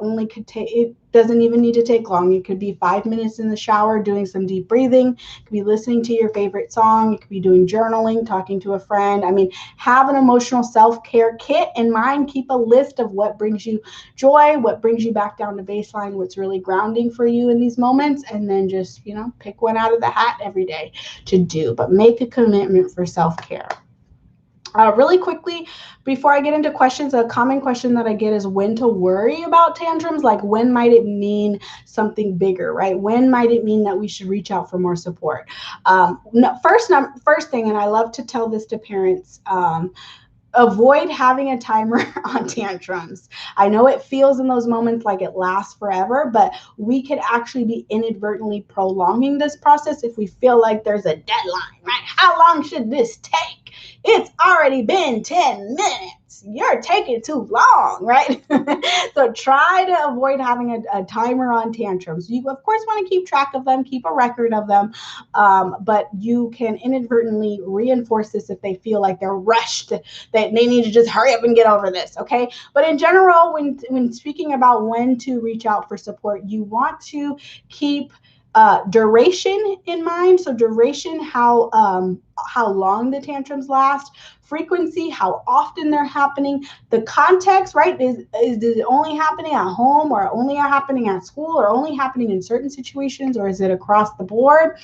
doesn't even need to take long. It could be 5 minutes in the shower doing some deep breathing. It could be listening to your favorite song. It could be doing journaling, talking to a friend. I mean, have an emotional self-care kit in mind. Keep a list of what brings you joy, what brings you back down to baseline, what's really grounding for you in these moments, and then just, pick one out of the hat every day to do. But make a commitment for self-care. Really quickly, before I get into questions, a common question that I get is when to worry about tantrums. Like, when might it mean something bigger, right? When might it mean that we should reach out for more support? First thing, and I love to tell this to parents, avoid having a timer on tantrums. I know it feels in those moments like it lasts forever, but we could actually be inadvertently prolonging this process if we feel like there's a deadline, right? How long should this take? It's already been 10 minutes. You're taking too long, right? So try to avoid having a timer on tantrums. You, of course, want to keep track of them, keep a record of them, but you can inadvertently reinforce this if they feel like they're rushed, that they need to just hurry up and get over this, okay? But in general, when speaking about when to reach out for support, you want to keep duration in mind. So duration, how long the tantrums last, frequency, how often they're happening, the context, right? Is it only happening at home, or only happening at school, or only happening in certain situations, or is it across the board?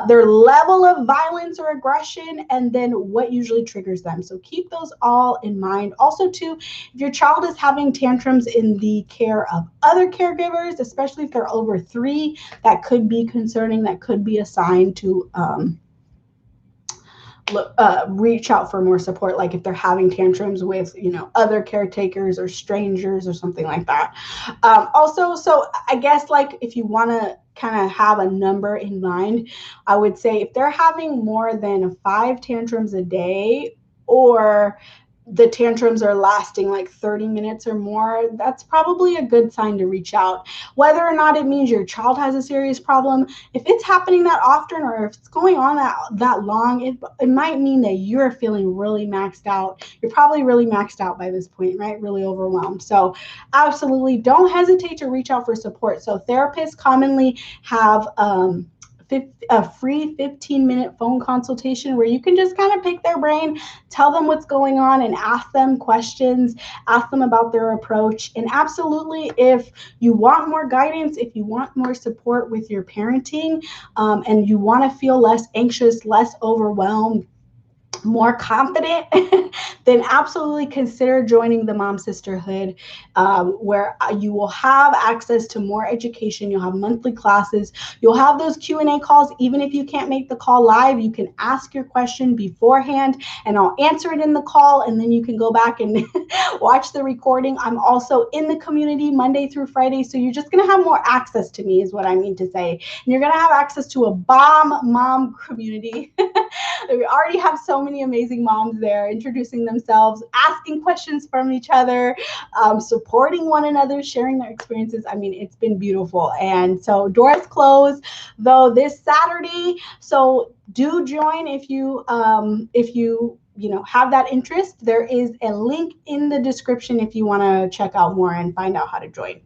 Their level of violence or aggression, and then what usually triggers them. So keep those all in mind. Also, too, if your child is having tantrums in the care of other caregivers, especially if they're over 3, that could be concerning. That could be a sign to reach out for more support, like if they're having tantrums with other caretakers or strangers or something like that. Also, so I guess, like, if you want to kind of have a number in mind, I would say if they're having more than 5 tantrums a day, or the tantrums are lasting like 30 minutes or more, that's probably a good sign to reach out. Whether or not it means your child has a serious problem, if it's happening that often, or if it's going on that long, it might mean that you're feeling really maxed out. You're probably really maxed out by this point, right? Really overwhelmed. So absolutely don't hesitate to reach out for support. So therapists commonly have a free 15-minute phone consultation where you can just kind of pick their brain, tell them what's going on, and ask them questions, ask them about their approach. And absolutely, if you want more guidance, if you want more support with your parenting, and you want to feel less anxious, less overwhelmed, more confident, then absolutely consider joining the Mom Sisterhood, where you will have access to more education. You'll have monthly classes. You'll have those Q&A calls. Even if you can't make the call live, you can ask your question beforehand, and I'll answer it in the call, and then you can go back and watch the recording. I'm also in the community Monday through Friday, so you're just going to have more access to me, is what I mean to say. And you're going to have access to a bomb mom community. We already have so many many amazing moms there introducing themselves, asking questions from each other, supporting one another, sharing their experiences. I mean, it's been beautiful. And so doors close though this Saturday. So do join if you have that interest. There is a link in the description if you want to check out more and find out how to join.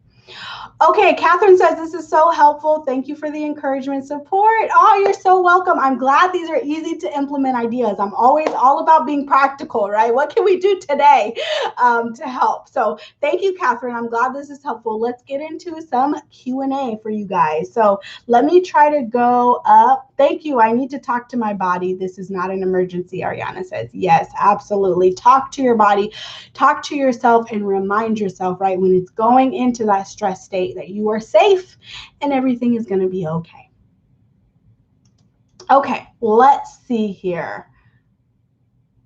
Okay, Catherine says, this is so helpful. Thank you for the encouragement support. Oh, you're so welcome. I'm glad these are easy to implement ideas. I'm always all about being practical, right? What can we do today to help? So thank you, Catherine. I'm glad this is helpful. Let's get into some Q&A for you guys. So let me try to go up. Thank you. I need to talk to my body. This is not an emergency, Ariana says. Yes, absolutely. Talk to your body, talk to yourself, and remind yourself, right, when it's going into that stress state, that you are safe and everything is going to be okay. Okay, let's see here.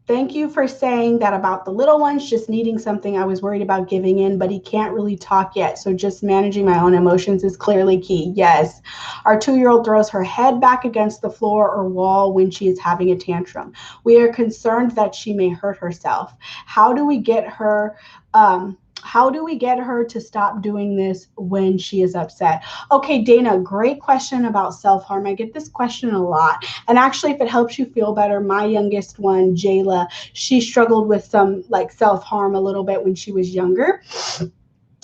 Thank you for saying that about the little ones just needing something. I was worried about giving in, but he can't really talk yet. So just managing my own emotions is clearly key. Yes. Our 2-year-old throws her head back against the floor or wall when she is having a tantrum. We are concerned that she may hurt herself. How do we get her to stop doing this when she is upset? Okay, Dana, great question about self-harm. I get this question a lot. And actually, if it helps you feel better, my youngest one, Jayla, she struggled with some like self-harm a little bit when she was younger.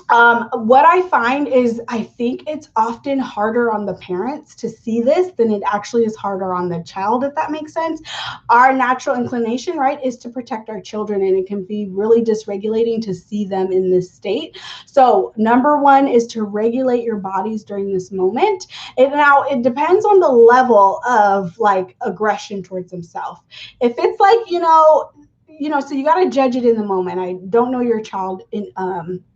What I find is I think it's often harder on the parents to see this than it actually is harder on the child, if that makes sense. Our natural inclination, right, is to protect our children, and it can be really dysregulating to see them in this state. So number one is to regulate your bodies during this moment. Now, it depends on the level of like aggression towards themselves. If it's like, so you got to judge it in the moment. I don't know your child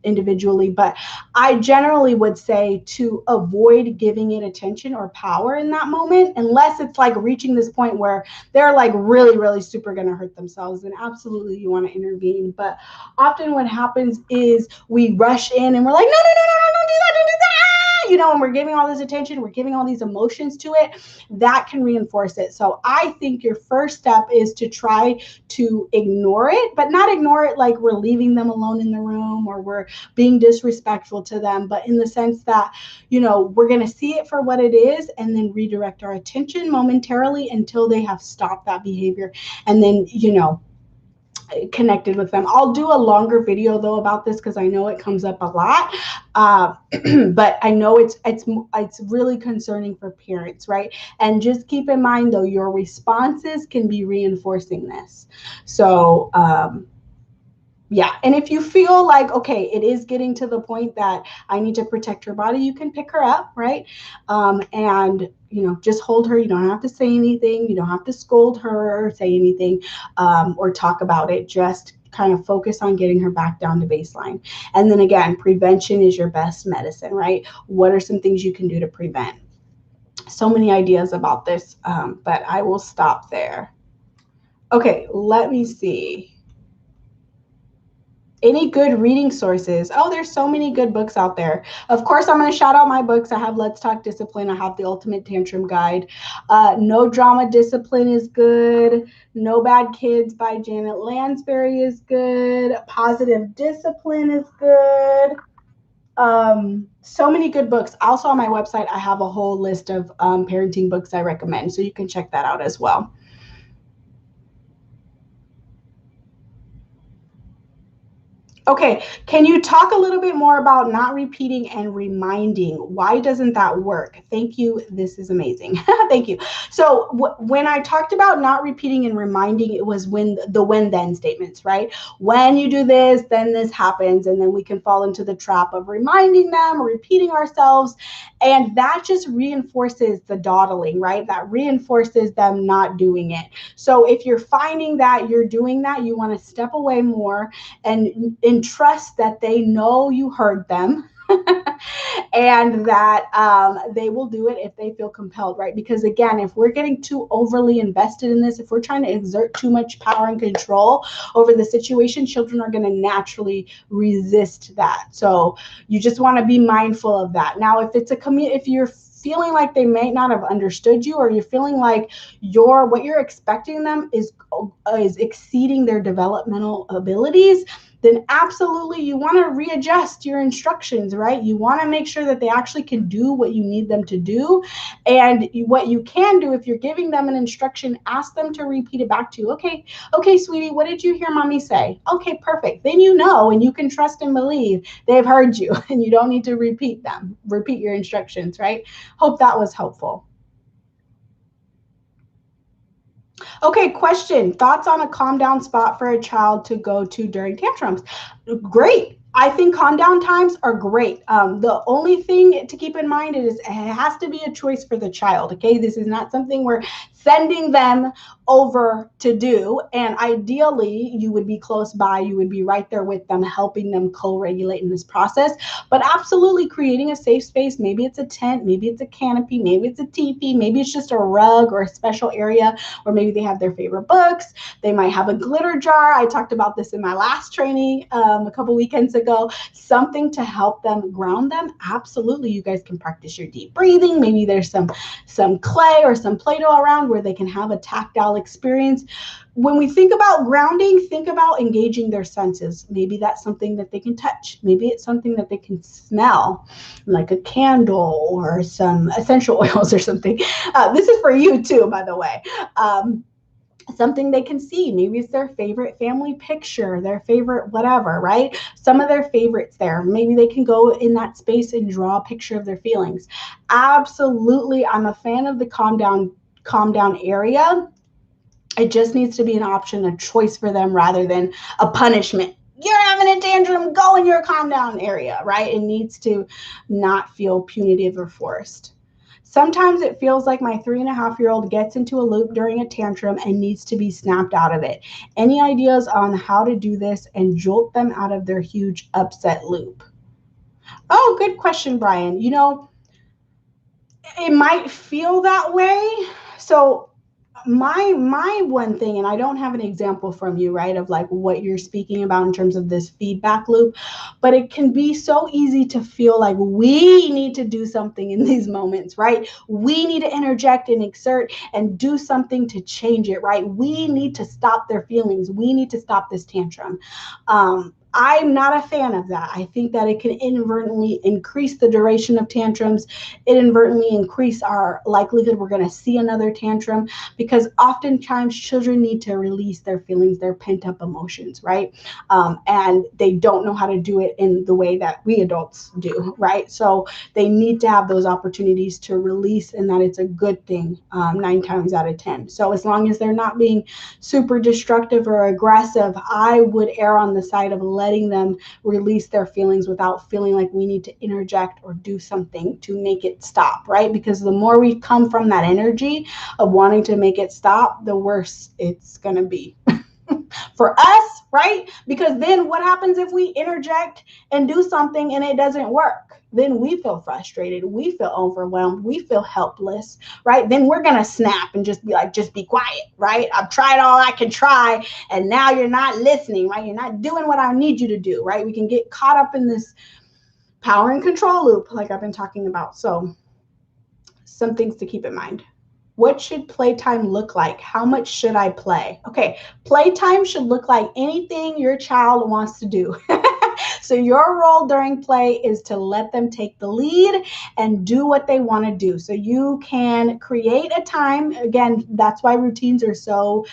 individually, but I generally would say to avoid giving it attention or power in that moment, unless it's like reaching this point where they're like really, really super going to hurt themselves. And absolutely you want to intervene. But often what happens is we rush in and we're like, no, don't do that, don't do that. And we're giving all this attention, we're giving all these emotions to it, that can reinforce it. So I think your first step is to try to ignore it, but not ignore it like we're leaving them alone in the room or we're being disrespectful to them, but in the sense that, we're going to see it for what it is and then redirect our attention momentarily until they have stopped that behavior. And then, connected with them. I'll do a longer video though about this because I know it comes up a lot, but I know it's really concerning for parents, right? And just keep in mind though, your responses can be reinforcing this. So yeah, and if you feel like, okay, it is getting to the point that I need to protect her body, you can pick her up, right? And just hold her. You don't have to say anything. You don't have to scold her or say anything or talk about it. Just kind of focus on getting her back down to baseline. And then again, prevention is your best medicine, right? What are some things you can do to prevent? So many ideas about this, but I will stop there. Okay, let me see. Any good reading sources? Oh, there's so many good books out there. Of course, I'm going to shout out my books. I have Let's Talk Discipline. I have The Ultimate Tantrum Guide. No Drama Discipline is good. No Bad Kids by Janet Lansbury is good. Positive Discipline is good. So many good books. Also on my website, I have a whole list of parenting books I recommend, so you can check that out as well. Okay, can you talk a little bit more about not repeating and reminding? Why doesn't that work? Thank you. This is amazing. Thank you. So when I talked about not repeating and reminding, it was when then statements, right? When you do this, then this happens. And then we can fall into the trap of reminding them, repeating ourselves. And that just reinforces the dawdling, right? That reinforces them not doing it. So if you're finding that you're doing that, you want to step away more and trust that they know you heard them and that they will do it if they feel compelled, right? Because again, if we're getting too overly invested in this, if we're trying to exert too much power and control over the situation, children are going to naturally resist that. So you just want to be mindful of that. Now, if it's if you're feeling like they may not have understood you, or you're feeling like what you're expecting them is exceeding their developmental abilities, then absolutely you want to readjust your instructions, right? You want to make sure that they actually can do what you need them to do. And what you can do, if you're giving them an instruction, ask them to repeat it back to you. Okay, sweetie, what did you hear mommy say? Okay, perfect. Then you know, and you can trust and believe they've heard you, and you don't need to repeat your instructions, right? Hope that was helpful. Okay, question. Thoughts on a calm down spot for a child to go to during tantrums? Great. I think calm down times are great. The only thing to keep in mind is it has to be a choice for the child. Okay, this is not something we're sending them over to do. And ideally, you would be close by. You would be right there with them, helping them co-regulate in this process. But absolutely creating a safe space. Maybe it's a tent, maybe it's a canopy, maybe it's a teepee, maybe it's just a rug or a special area where maybe they have their favorite books. They might have a glitter jar. I talked about this in my last training a couple weekends ago. Something to help them, ground them. Absolutely, you guys can practice your deep breathing. Maybe there's some clay or some Play-Doh around where they can have a tactile experience. When we think about grounding, think about engaging their senses. Maybe that's something that they can touch. Maybe it's something that they can smell, like a candle or some essential oils or something. This is for you too, by the way. Something they can see. Maybe it's their favorite family picture, their favorite whatever, right? Some of their favorites there. Maybe they can go in that space and draw a picture of their feelings. Absolutely, I'm a fan of the calm down area. It just needs to be an option, a choice for them rather than a punishment. You're having a tantrum, go in your calm down area, right? It needs to not feel punitive or forced. Sometimes it feels like my 3.5-year-old gets into a loop during a tantrum and needs to be snapped out of it. Any ideas on how to do this and jolt them out of their huge upset loop? Oh, good question, Brian. It might feel that way. So my one thing, and I don't have an example from you, right, of like what you're speaking about in terms of this feedback loop, but it can be so easy to feel like we need to do something in these moments, right? We need to interject and exert and do something to change it, right? We need to stop their feelings. We need to stop this tantrum. I'm not a fan of that. I think that it can inadvertently increase the duration of tantrums. It inadvertently increase our likelihood we're going to see another tantrum, because oftentimes children need to release their feelings, their pent up emotions, right? And they don't know how to do it in the way that we adults do, right? So they need to have those opportunities to release, and that it's a good thing 9 times out of 10. So as long as they're not being super destructive or aggressive, I would err on the side of letting them release their feelings without feeling like we need to interject or do something to make it stop, right? Because the more we come from that energy of wanting to make it stop, the worse it's going to be for us, right? Because then what happens if we interject and do something and it doesn't work? Then we feel frustrated. We feel overwhelmed. We feel helpless, right? Then we're going to snap and just be like, just be quiet, right? I've tried all I can try, and now you're not listening, right? You're not doing what I need you to do, right? We can get caught up in this power and control loop like I've been talking about. So some things to keep in mind. What should playtime look like? How much should I play? Okay, playtime should look like anything your child wants to do. So your role during play is to let them take the lead and do what they want to do. So you can create a time. Again, that's why routines are so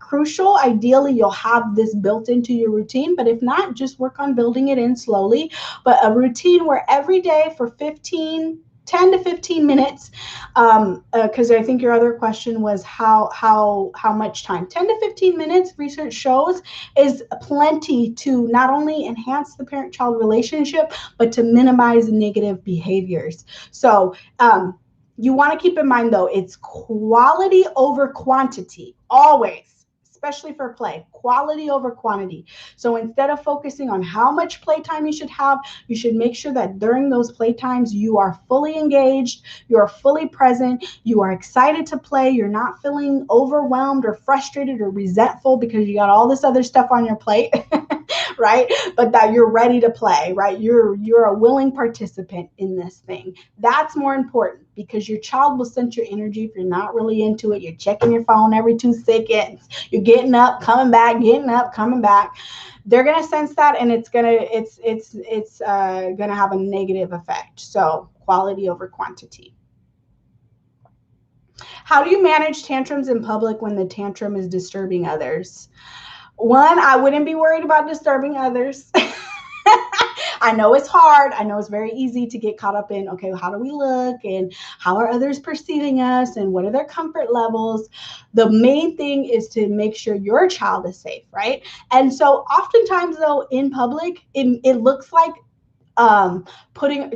crucial. Ideally, you'll have this built into your routine, but if not, just work on building it in slowly. But a routine where every day for 10 to 15 minutes, because I think your other question was how much time. 10 to 15 minutes, research shows, is plenty to not only enhance the parent-child relationship, but to minimize negative behaviors. So you want to keep in mind, though, it's quality over quantity, always. Especially for play, quality over quantity. So instead of focusing on how much playtime you should have, you should make sure that during those playtimes, you are fully engaged, you are fully present, you are excited to play, you're not feeling overwhelmed or frustrated or resentful because you got all this other stuff on your plate, right? But that you're ready to play, right? You're a willing participant in this thing. That's more important, because your child will sense your energy. If you're not really into it, you're checking your phone every 2 seconds, you're getting up, coming back, getting up, coming back. They're gonna sense that, and it's gonna have a negative effect. So quality over quantity. How do you manage tantrums in public when the tantrum is disturbing others? One, I wouldn't be worried about disturbing others. I know it's hard. I know it's very easy to get caught up in, okay, how do we look, and how are others perceiving us, and what are their comfort levels? The main thing is to make sure your child is safe, right? And so oftentimes though, in public, it looks like putting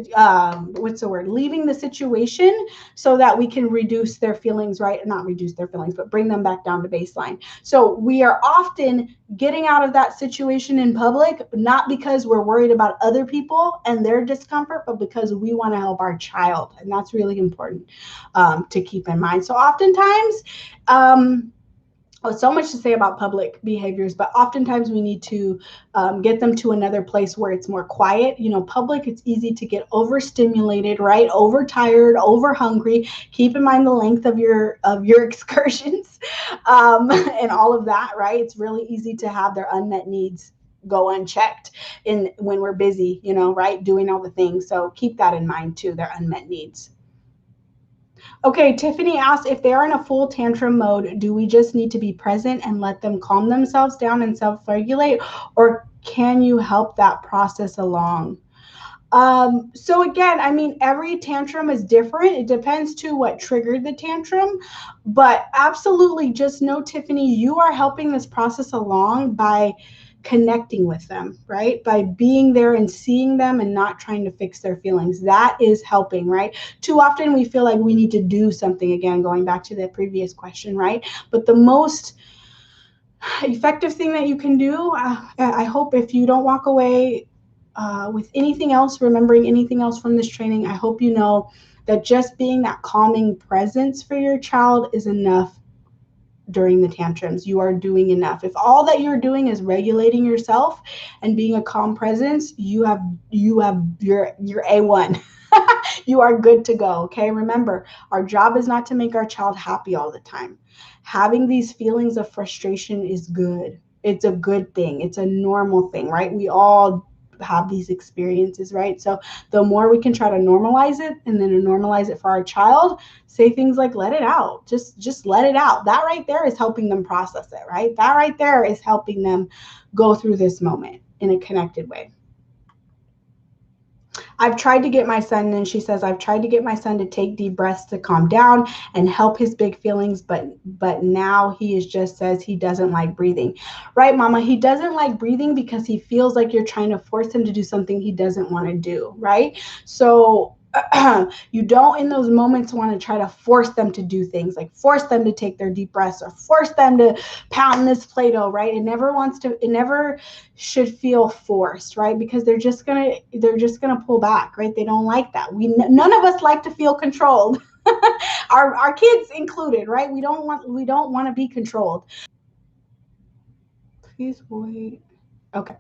what's the word, leaving the situation so that we can reduce their feelings, right? Not reduce their feelings, but bring them back down to baseline. So we are often getting out of that situation in public, not because we're worried about other people and their discomfort, but because we want to help our child. And that's really important to keep in mind. So oftentimes, so much to say about public behaviors, but oftentimes we need to get them to another place where it's more quiet. You know, public, it's easy to get overstimulated, right? Overtired, over hungry. Keep in mind the length of your excursions and all of that, right? It's really easy to have their unmet needs go unchecked in when we're busy, you know, right? Doing all the things. So keep that in mind too, their unmet needs. Okay, Tiffany asked, if they are in a full tantrum mode, do we just need to be present and let them calm themselves down and self-regulate, or can you help that process along? So again, I mean, every tantrum is different. It depends to what triggered the tantrum, but absolutely just know, Tiffany, you are helping this process along by connecting with them, right? By being there and seeing them and not trying to fix their feelings. That is helping, right? Too often we feel like we need to do something, again, going back to the previous question, right? But the most effective thing that you can do, I hope if you don't walk away with anything else, remembering anything else from this training, I hope you know that just being that calming presence for your child is enough during the tantrums. You are doing enough. If all that you're doing is regulating yourself and being a calm presence, you're A1. You are good to go. Okay. Remember, our job is not to make our child happy all the time. Having these feelings of frustration is good. It's a good thing. It's a normal thing, right? We all have these experiences, right? So the more we can try to normalize it, and then normalize it for our child, say things like, let it out, just let it out. That right there is helping them process it, right? That right there is helping them go through this moment in a connected way. I've tried to get my son, and she says, I've tried to get my son to take deep breaths to calm down and help his big feelings, but now he is just says he doesn't like breathing. Right, Mama? He doesn't like breathing because he feels like you're trying to force him to do something he doesn't want to do, right? So you don't in those moments want to try to force them to do things, like force them to take their deep breaths or force them to pound this Play-Doh, right? It never should feel forced, right? Because they're just gonna pull back, right? They don't like that. None of us like to feel controlled. our kids included, right? We don't want to be controlled. Please wait. Okay.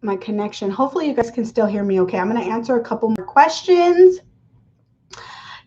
My connection. Hopefully you guys can still hear me okay. I'm going to answer a couple more questions.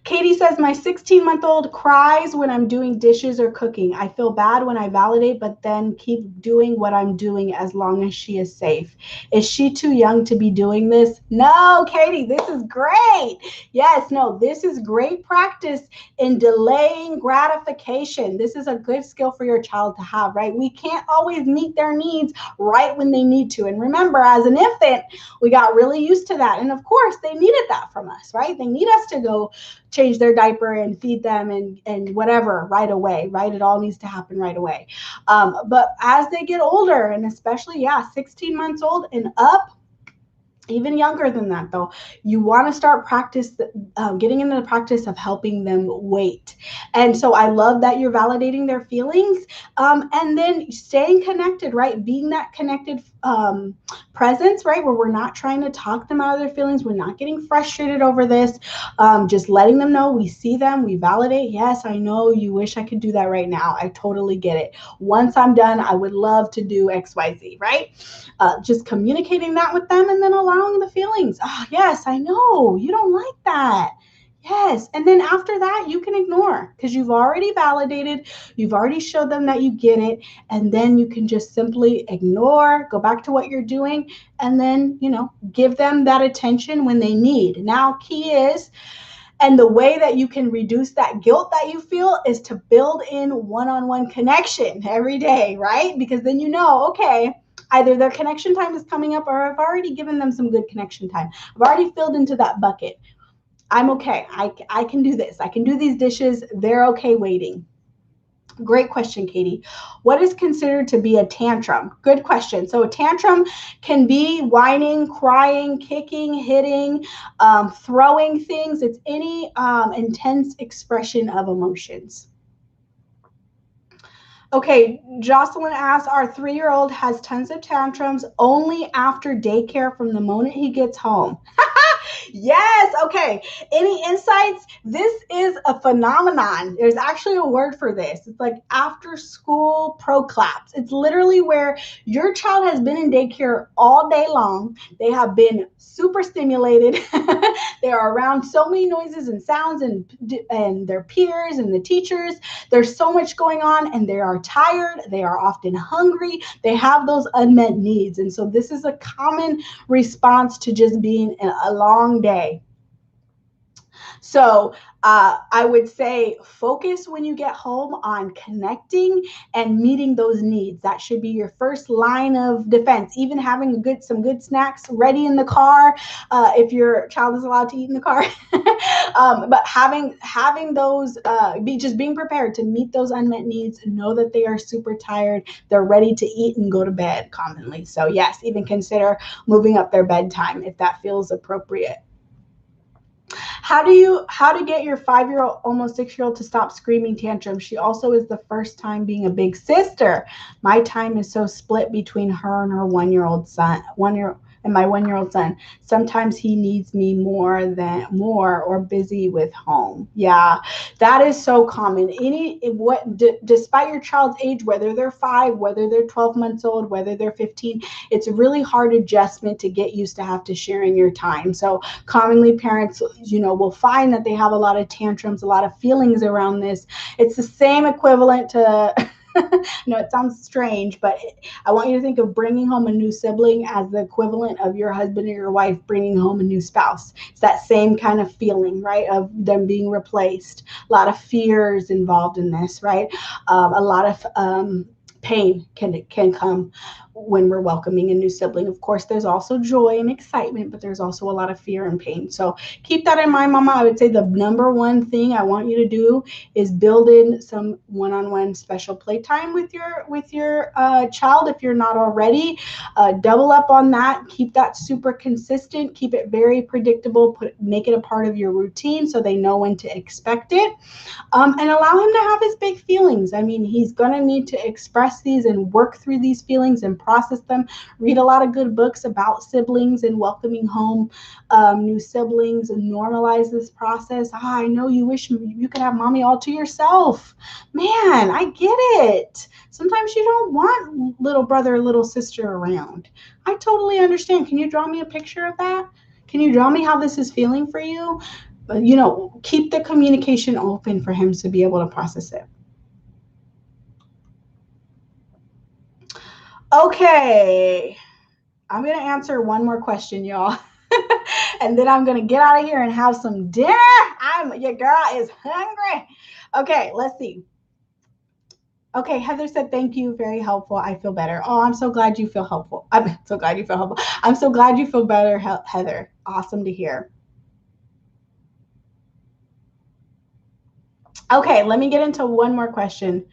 Katie says, my 16-month-old cries when I'm doing dishes or cooking. I feel bad when I validate, but then keep doing what I'm doing as long as she is safe. Is she too young to be doing this? No, Katie, this is great. Yes, no, this is great practice in delaying gratification. This is a good skill for your child to have, right? We can't always meet their needs right when they need to. And remember, as an infant, we got really used to that. And of course, they needed that from us, right? They need us to go change their diaper and feed them and whatever right away, right? It all needs to happen right away. But as they get older, and especially, 16 months old and up, Even younger than that, though, you want to start getting into the practice of helping them wait. And so I love that you're validating their feelings, and then staying connected, right? Being that connected presence, right? Where we're not trying to talk them out of their feelings, we're not getting frustrated over this, just letting them know we see them, we validate. Yes, I know you wish I could do that right now. I totally get it. Once I'm done, I would love to do XYZ, right? Just communicating that with them, and then allowing the feelings. Oh, yes, I know you don't like that. Yes. And then after that, you can ignore, because you've already validated, you've already showed them that you get it. And then you can just simply ignore, go back to what you're doing, and then, give them that attention when they need. Now, key is, and the way that you can reduce that guilt that you feel is to build in one-on-one connection every day, right? Because then okay, either their connection time is coming up, or I've already given them some good connection time. I've already filled into that bucket. I'm okay. I can do this. I can do these dishes. They're okay waiting. Great question, Katie. What is considered to be a tantrum? Good question. So a tantrum can be whining, crying, kicking, hitting, throwing things. It's any intense expression of emotions. Okay, Jocelyn asks, our 3-year-old has tons of tantrums only after daycare from the moment he gets home. Yes. Okay. Any insights? This is a phenomenon. There's actually a word for this. It's like after school proclaps. It's literally where your child has been in daycare all day long. They have been super stimulated. They are around so many noises and sounds, and their peers and the teachers. There's so much going on, and they are tired. They are often hungry. They have those unmet needs. And so this is a common response to just being a long day. So I would say focus when you get home on connecting and meeting those needs. That should be your first line of defense. Even having some good snacks ready in the car, if your child is allowed to eat in the car. But having those, being prepared to meet those unmet needs. Know that they are super tired. They're ready to eat and go to bed commonly. So yes, even consider moving up their bedtime if that feels appropriate. How to get your 5-year-old, almost 6-year-old to stop screaming tantrums? She also is the first time being a big sister. My time is so split between her and her 1-year-old son, and my 1-year-old son. Sometimes he needs me more or busy with home. Yeah, that is so common. Despite your child's age, whether they're 5, whether they're 12 months old, whether they're 15, it's a really hard adjustment to get used to have to sharing your time. So commonly parents, will find that they have a lot of tantrums, a lot of feelings around this. It's the same equivalent to it sounds strange, but I want you to think of bringing home a new sibling as the equivalent of your husband or your wife bringing home a new spouse. It's that same kind of feeling, right, of them being replaced. A lot of fears involved in this, right? A lot of pain can come when we're welcoming a new sibling. Of course, there's also joy and excitement, but there's also a lot of fear and pain. So keep that in mind, Mama. I would say the number one thing I want you to do is build in some one-on-one special playtime with your child if you're not already. Double up on that. Keep that super consistent. Keep it very predictable. Make it a part of your routine so they know when to expect it. And allow him to have his big feelings. I mean, he's going to need to express these and work through these feelings and process them. Read a lot of good books about siblings and welcoming home new siblings, and normalize this process. I know you wish you could have mommy all to yourself. Man, I get it. Sometimes you don't want little brother or little sister around. I totally understand. Can you draw me a picture of that? Can you draw me how this is feeling for you? Keep the communication open for him to be able to process it. Okay, I'm going to answer one more question, y'all. And then I'm going to get out of here and have some dinner. Your girl is hungry. Okay, let's see. Okay, Heather said, thank you. Very helpful. I feel better. Oh, I'm so glad you feel helpful. I'm so glad you feel helpful. I'm so glad you feel better, Heather. Awesome to hear. Okay, let me get into one more question.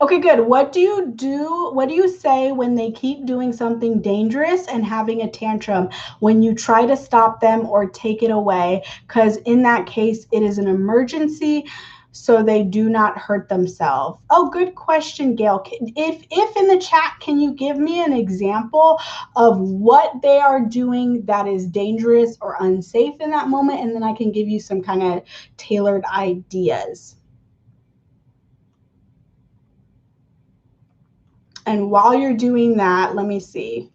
Okay, good. What do you do? What do you say when they keep doing something dangerous and having a tantrum when you try to stop them or take it away? Because in that case, it is an emergency, so they do not hurt themselves. Oh, good question, Gail. If in the chat, can you give me an example of what they are doing that is dangerous or unsafe in that moment, and then I can give you some kind of tailored ideas. And while you're doing that, let me see.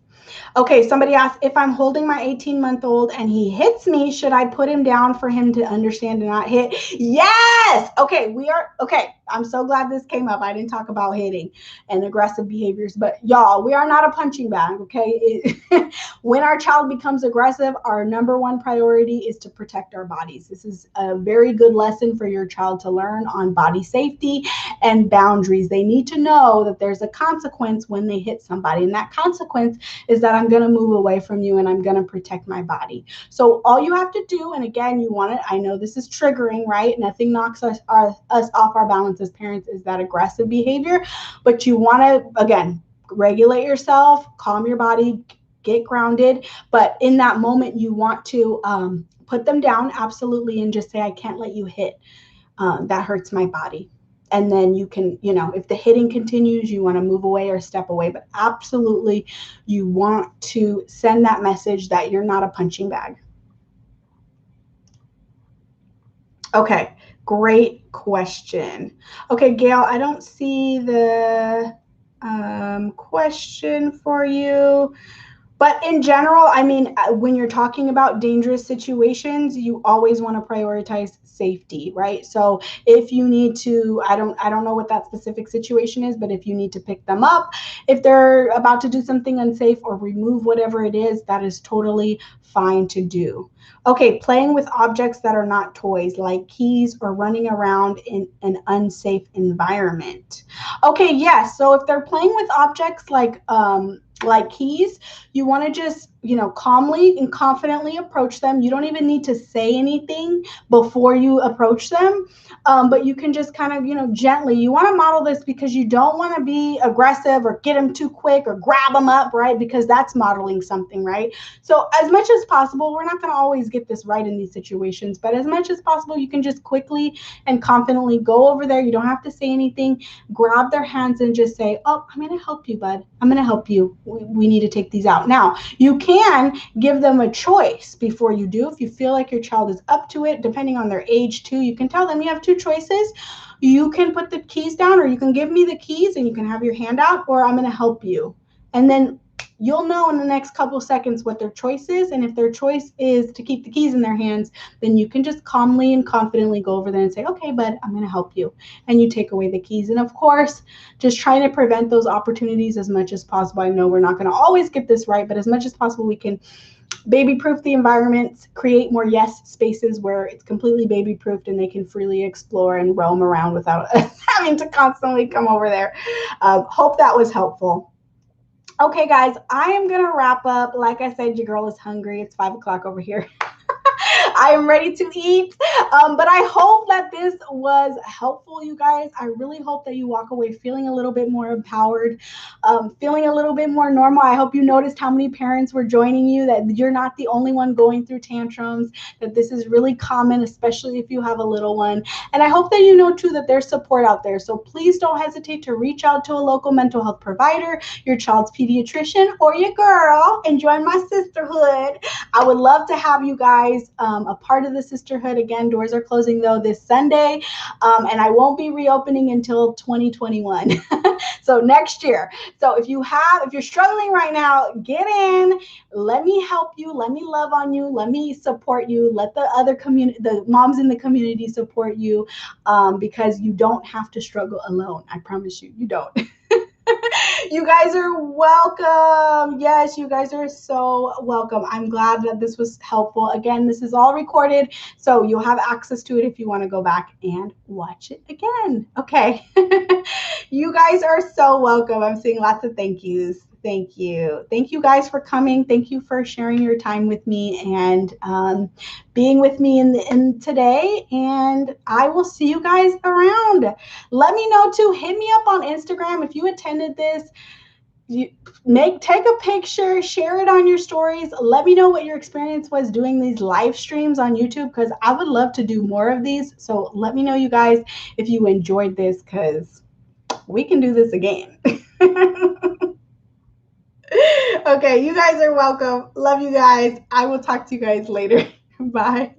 Okay, somebody asked, if I'm holding my 18-month-old and he hits me, should I put him down for him to understand to not hit? Yes! Okay, I'm so glad this came up. I didn't talk about hitting and aggressive behaviors, but y'all, we are not a punching bag, okay? When our child becomes aggressive, our number one priority is to protect our bodies. This is a very good lesson for your child to learn on body safety and boundaries. They need to know that there's a consequence when they hit somebody, and that consequence is that I'm going to move away from you and I'm going to protect my body. So all you have to do, and again, you want it, I know this is triggering, right? Nothing knocks us off our balance as parents is that aggressive behavior, but you want to, again, regulate yourself, calm your body, get grounded. But in that moment, you want to put them down, absolutely, and just say, I can't let you hit. That hurts my body. And then you can, if the hitting continues, you want to move away or step away. But absolutely, you want to send that message that you're not a punching bag. Okay, great question. Okay, Gail, I don't see the question for you. But in general, I mean, when you're talking about dangerous situations, you always want to prioritize safety, right? So if you need to, I don't know what that specific situation is, but if you need to pick them up, if they're about to do something unsafe or remove whatever it is, that is totally fine to do. Okay, playing with objects that are not toys, like keys or running around in an unsafe environment. Okay, yes. So if they're playing with objects like keys, you want to just, calmly and confidently approach them. You don't even need to say anything before you approach them. But you can just kind of, gently. You want to model this because you don't want to be aggressive or get them too quick or grab them up, right? Because that's modeling something, right? So as much as possible, we're not going to always get this right in these situations, but as much as possible, you can just quickly and confidently go over there. You don't have to say anything. Grab their hands and just say, oh, I'm going to help you, bud. I'm going to help you. We need to take these out. Now, you can give them a choice before you do. If you feel like your child is up to it, depending on their age too, you can tell them you have two choices. You can put the keys down, or you can give me the keys and you can have your hand out, or I'm going to help you. And then you'll know in the next couple seconds what their choice is. And if their choice is to keep the keys in their hands, then you can just calmly and confidently go over there and say, okay, bud, I'm going to help you. And you take away the keys. And of course, just trying to prevent those opportunities as much as possible. I know we're not going to always get this right, but as much as possible, we can baby-proof the environment, create more yes spaces where it's completely baby-proofed and they can freely explore and roam around without having to constantly come over there. Hope that was helpful. Okay, guys, I am going to wrap up. Like I said, your girl is hungry. It's 5 o'clock over here. I am ready to eat. But I hope that this was helpful, you guys. I really hope that you walk away feeling a little bit more empowered, feeling a little bit more normal. I hope you noticed how many parents were joining you, that you're not the only one going through tantrums, that this is really common, especially if you have a little one. And I hope that you know, too, that there's support out there. So please don't hesitate to reach out to a local mental health provider, your child's pediatrician, or your girl, and join my sisterhood. I would love to have you guys a part of the sisterhood. Again, doors are closing though this Sunday, and I won't be reopening until 2021. So next year. So if you're struggling right now, get in. Let me help you. Let me love on you. Let me support you. Let the moms in the community support you, because you don't have to struggle alone. I promise you, you don't. You guys are welcome. Yes, you guys are so welcome. I'm glad that this was helpful. Again, this is all recorded, so you'll have access to it if you want to go back and watch it again. Okay. You guys are so welcome. I'm seeing lots of thank yous. Thank you. Thank you guys for coming. Thank you for sharing your time with me and being with me in today. And I will see you guys around. Let me know too. Hit me up on Instagram if you attended this. Take a picture, share it on your stories. Let me know what your experience was doing these live streams on YouTube, because I would love to do more of these. So let me know, you guys, if you enjoyed this, because we can do this again. Okay, you guys are welcome. Love you guys. I will talk to you guys later. Bye.